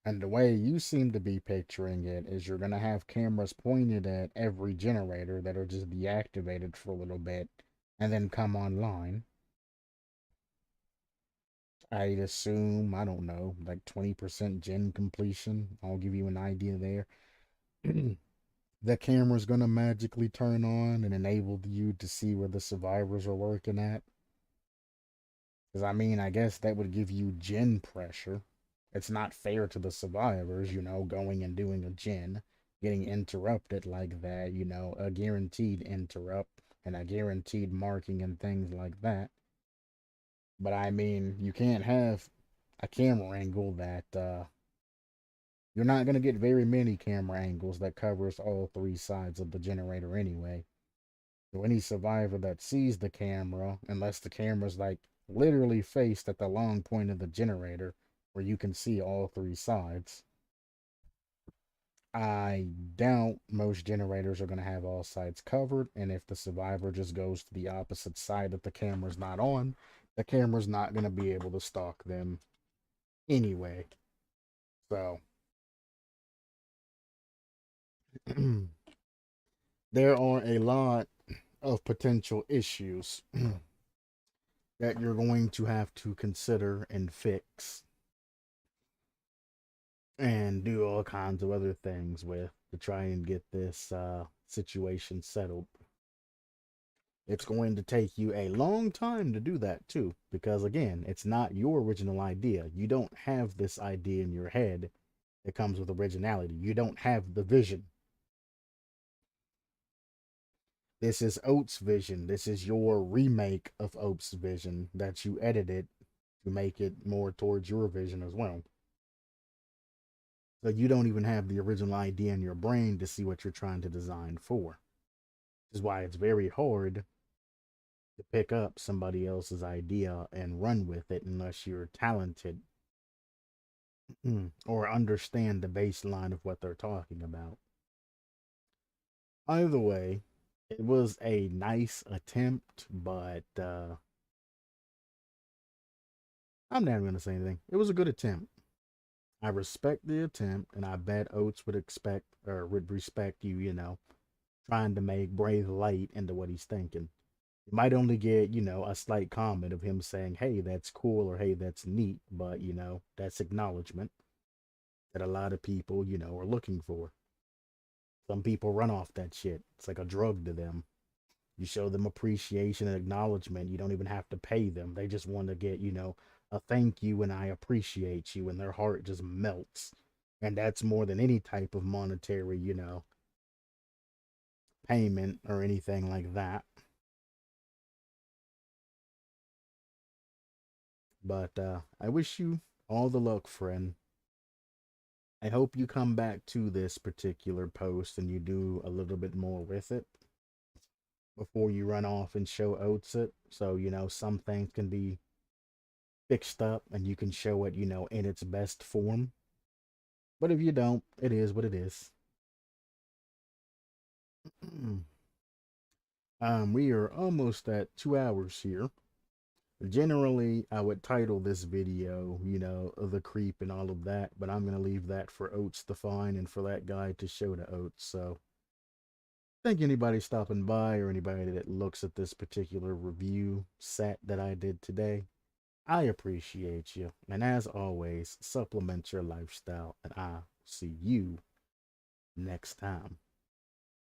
And the way you seem to be picturing it is you're going to have cameras pointed at every generator that are just deactivated for a little bit and then come online. I'd assume, I don't know, like 20% gen completion. I'll give you an idea there. The camera's going to magically turn on and enable you to see where the survivors are working at. Because, I mean, I guess that would give you gen pressure. It's not fair to the survivors, going and doing a gen, getting interrupted like that, a guaranteed interrupt and a guaranteed marking and things like that. But I mean, you can't have a camera angle that, you're not going to get very many camera angles that covers all three sides of the generator anyway. So any survivor that sees the camera, unless the camera's like literally faced at the long point of the generator where you can see all three sides, I doubt most generators are going to have all sides covered. And if the survivor just goes to the opposite side that the camera's not on, the camera's not going to be able to stalk them anyway. So there are a lot of potential issues that you're going to have to consider and fix and do all kinds of other things with to try and get this situation settled. It's going to take you a long time to do that too, because again, it's not your original idea. You don't have this idea in your head that comes with originality. You don't have the vision. This is Oat's vision. This is your remake of Oat's vision that you edited to make it more towards your vision as well. So you don't even have the original idea in your brain to see what you're trying to design for. Which is why it's very hard to pick up somebody else's idea and run with it unless you're talented or understand the baseline of what they're talking about. Either way, it was a nice attempt, but I'm not going to say anything. It was a good attempt. I respect the attempt, and I bet Oates would expect or would respect you, trying to make Brave light into what he's thinking. You might only get, a slight comment of him saying, hey, that's cool or hey, that's neat, but, that's acknowledgement that a lot of people, are looking for. Some people run off that shit. It's like a drug to them. You show them appreciation and acknowledgement. You don't even have to pay them. They just want to get, a thank you and I appreciate you, and their heart just melts. And that's more than any type of monetary, payment or anything like that. But I wish you all the luck, friend. I hope you come back to this particular post and you do a little bit more with it before you run off and show Oates it. So, some things can be fixed up and you can show it, in its best form. But if you don't, it is what it is. We are almost at 2 hours here. Generally, I would title this video, the creep and all of that, but I'm going to leave that for Oates to find and for that guy to show to Oates. So, thank anybody stopping by or anybody that looks at this particular review set that I did today. I appreciate you. And as always, supplement your lifestyle, and I see you next time.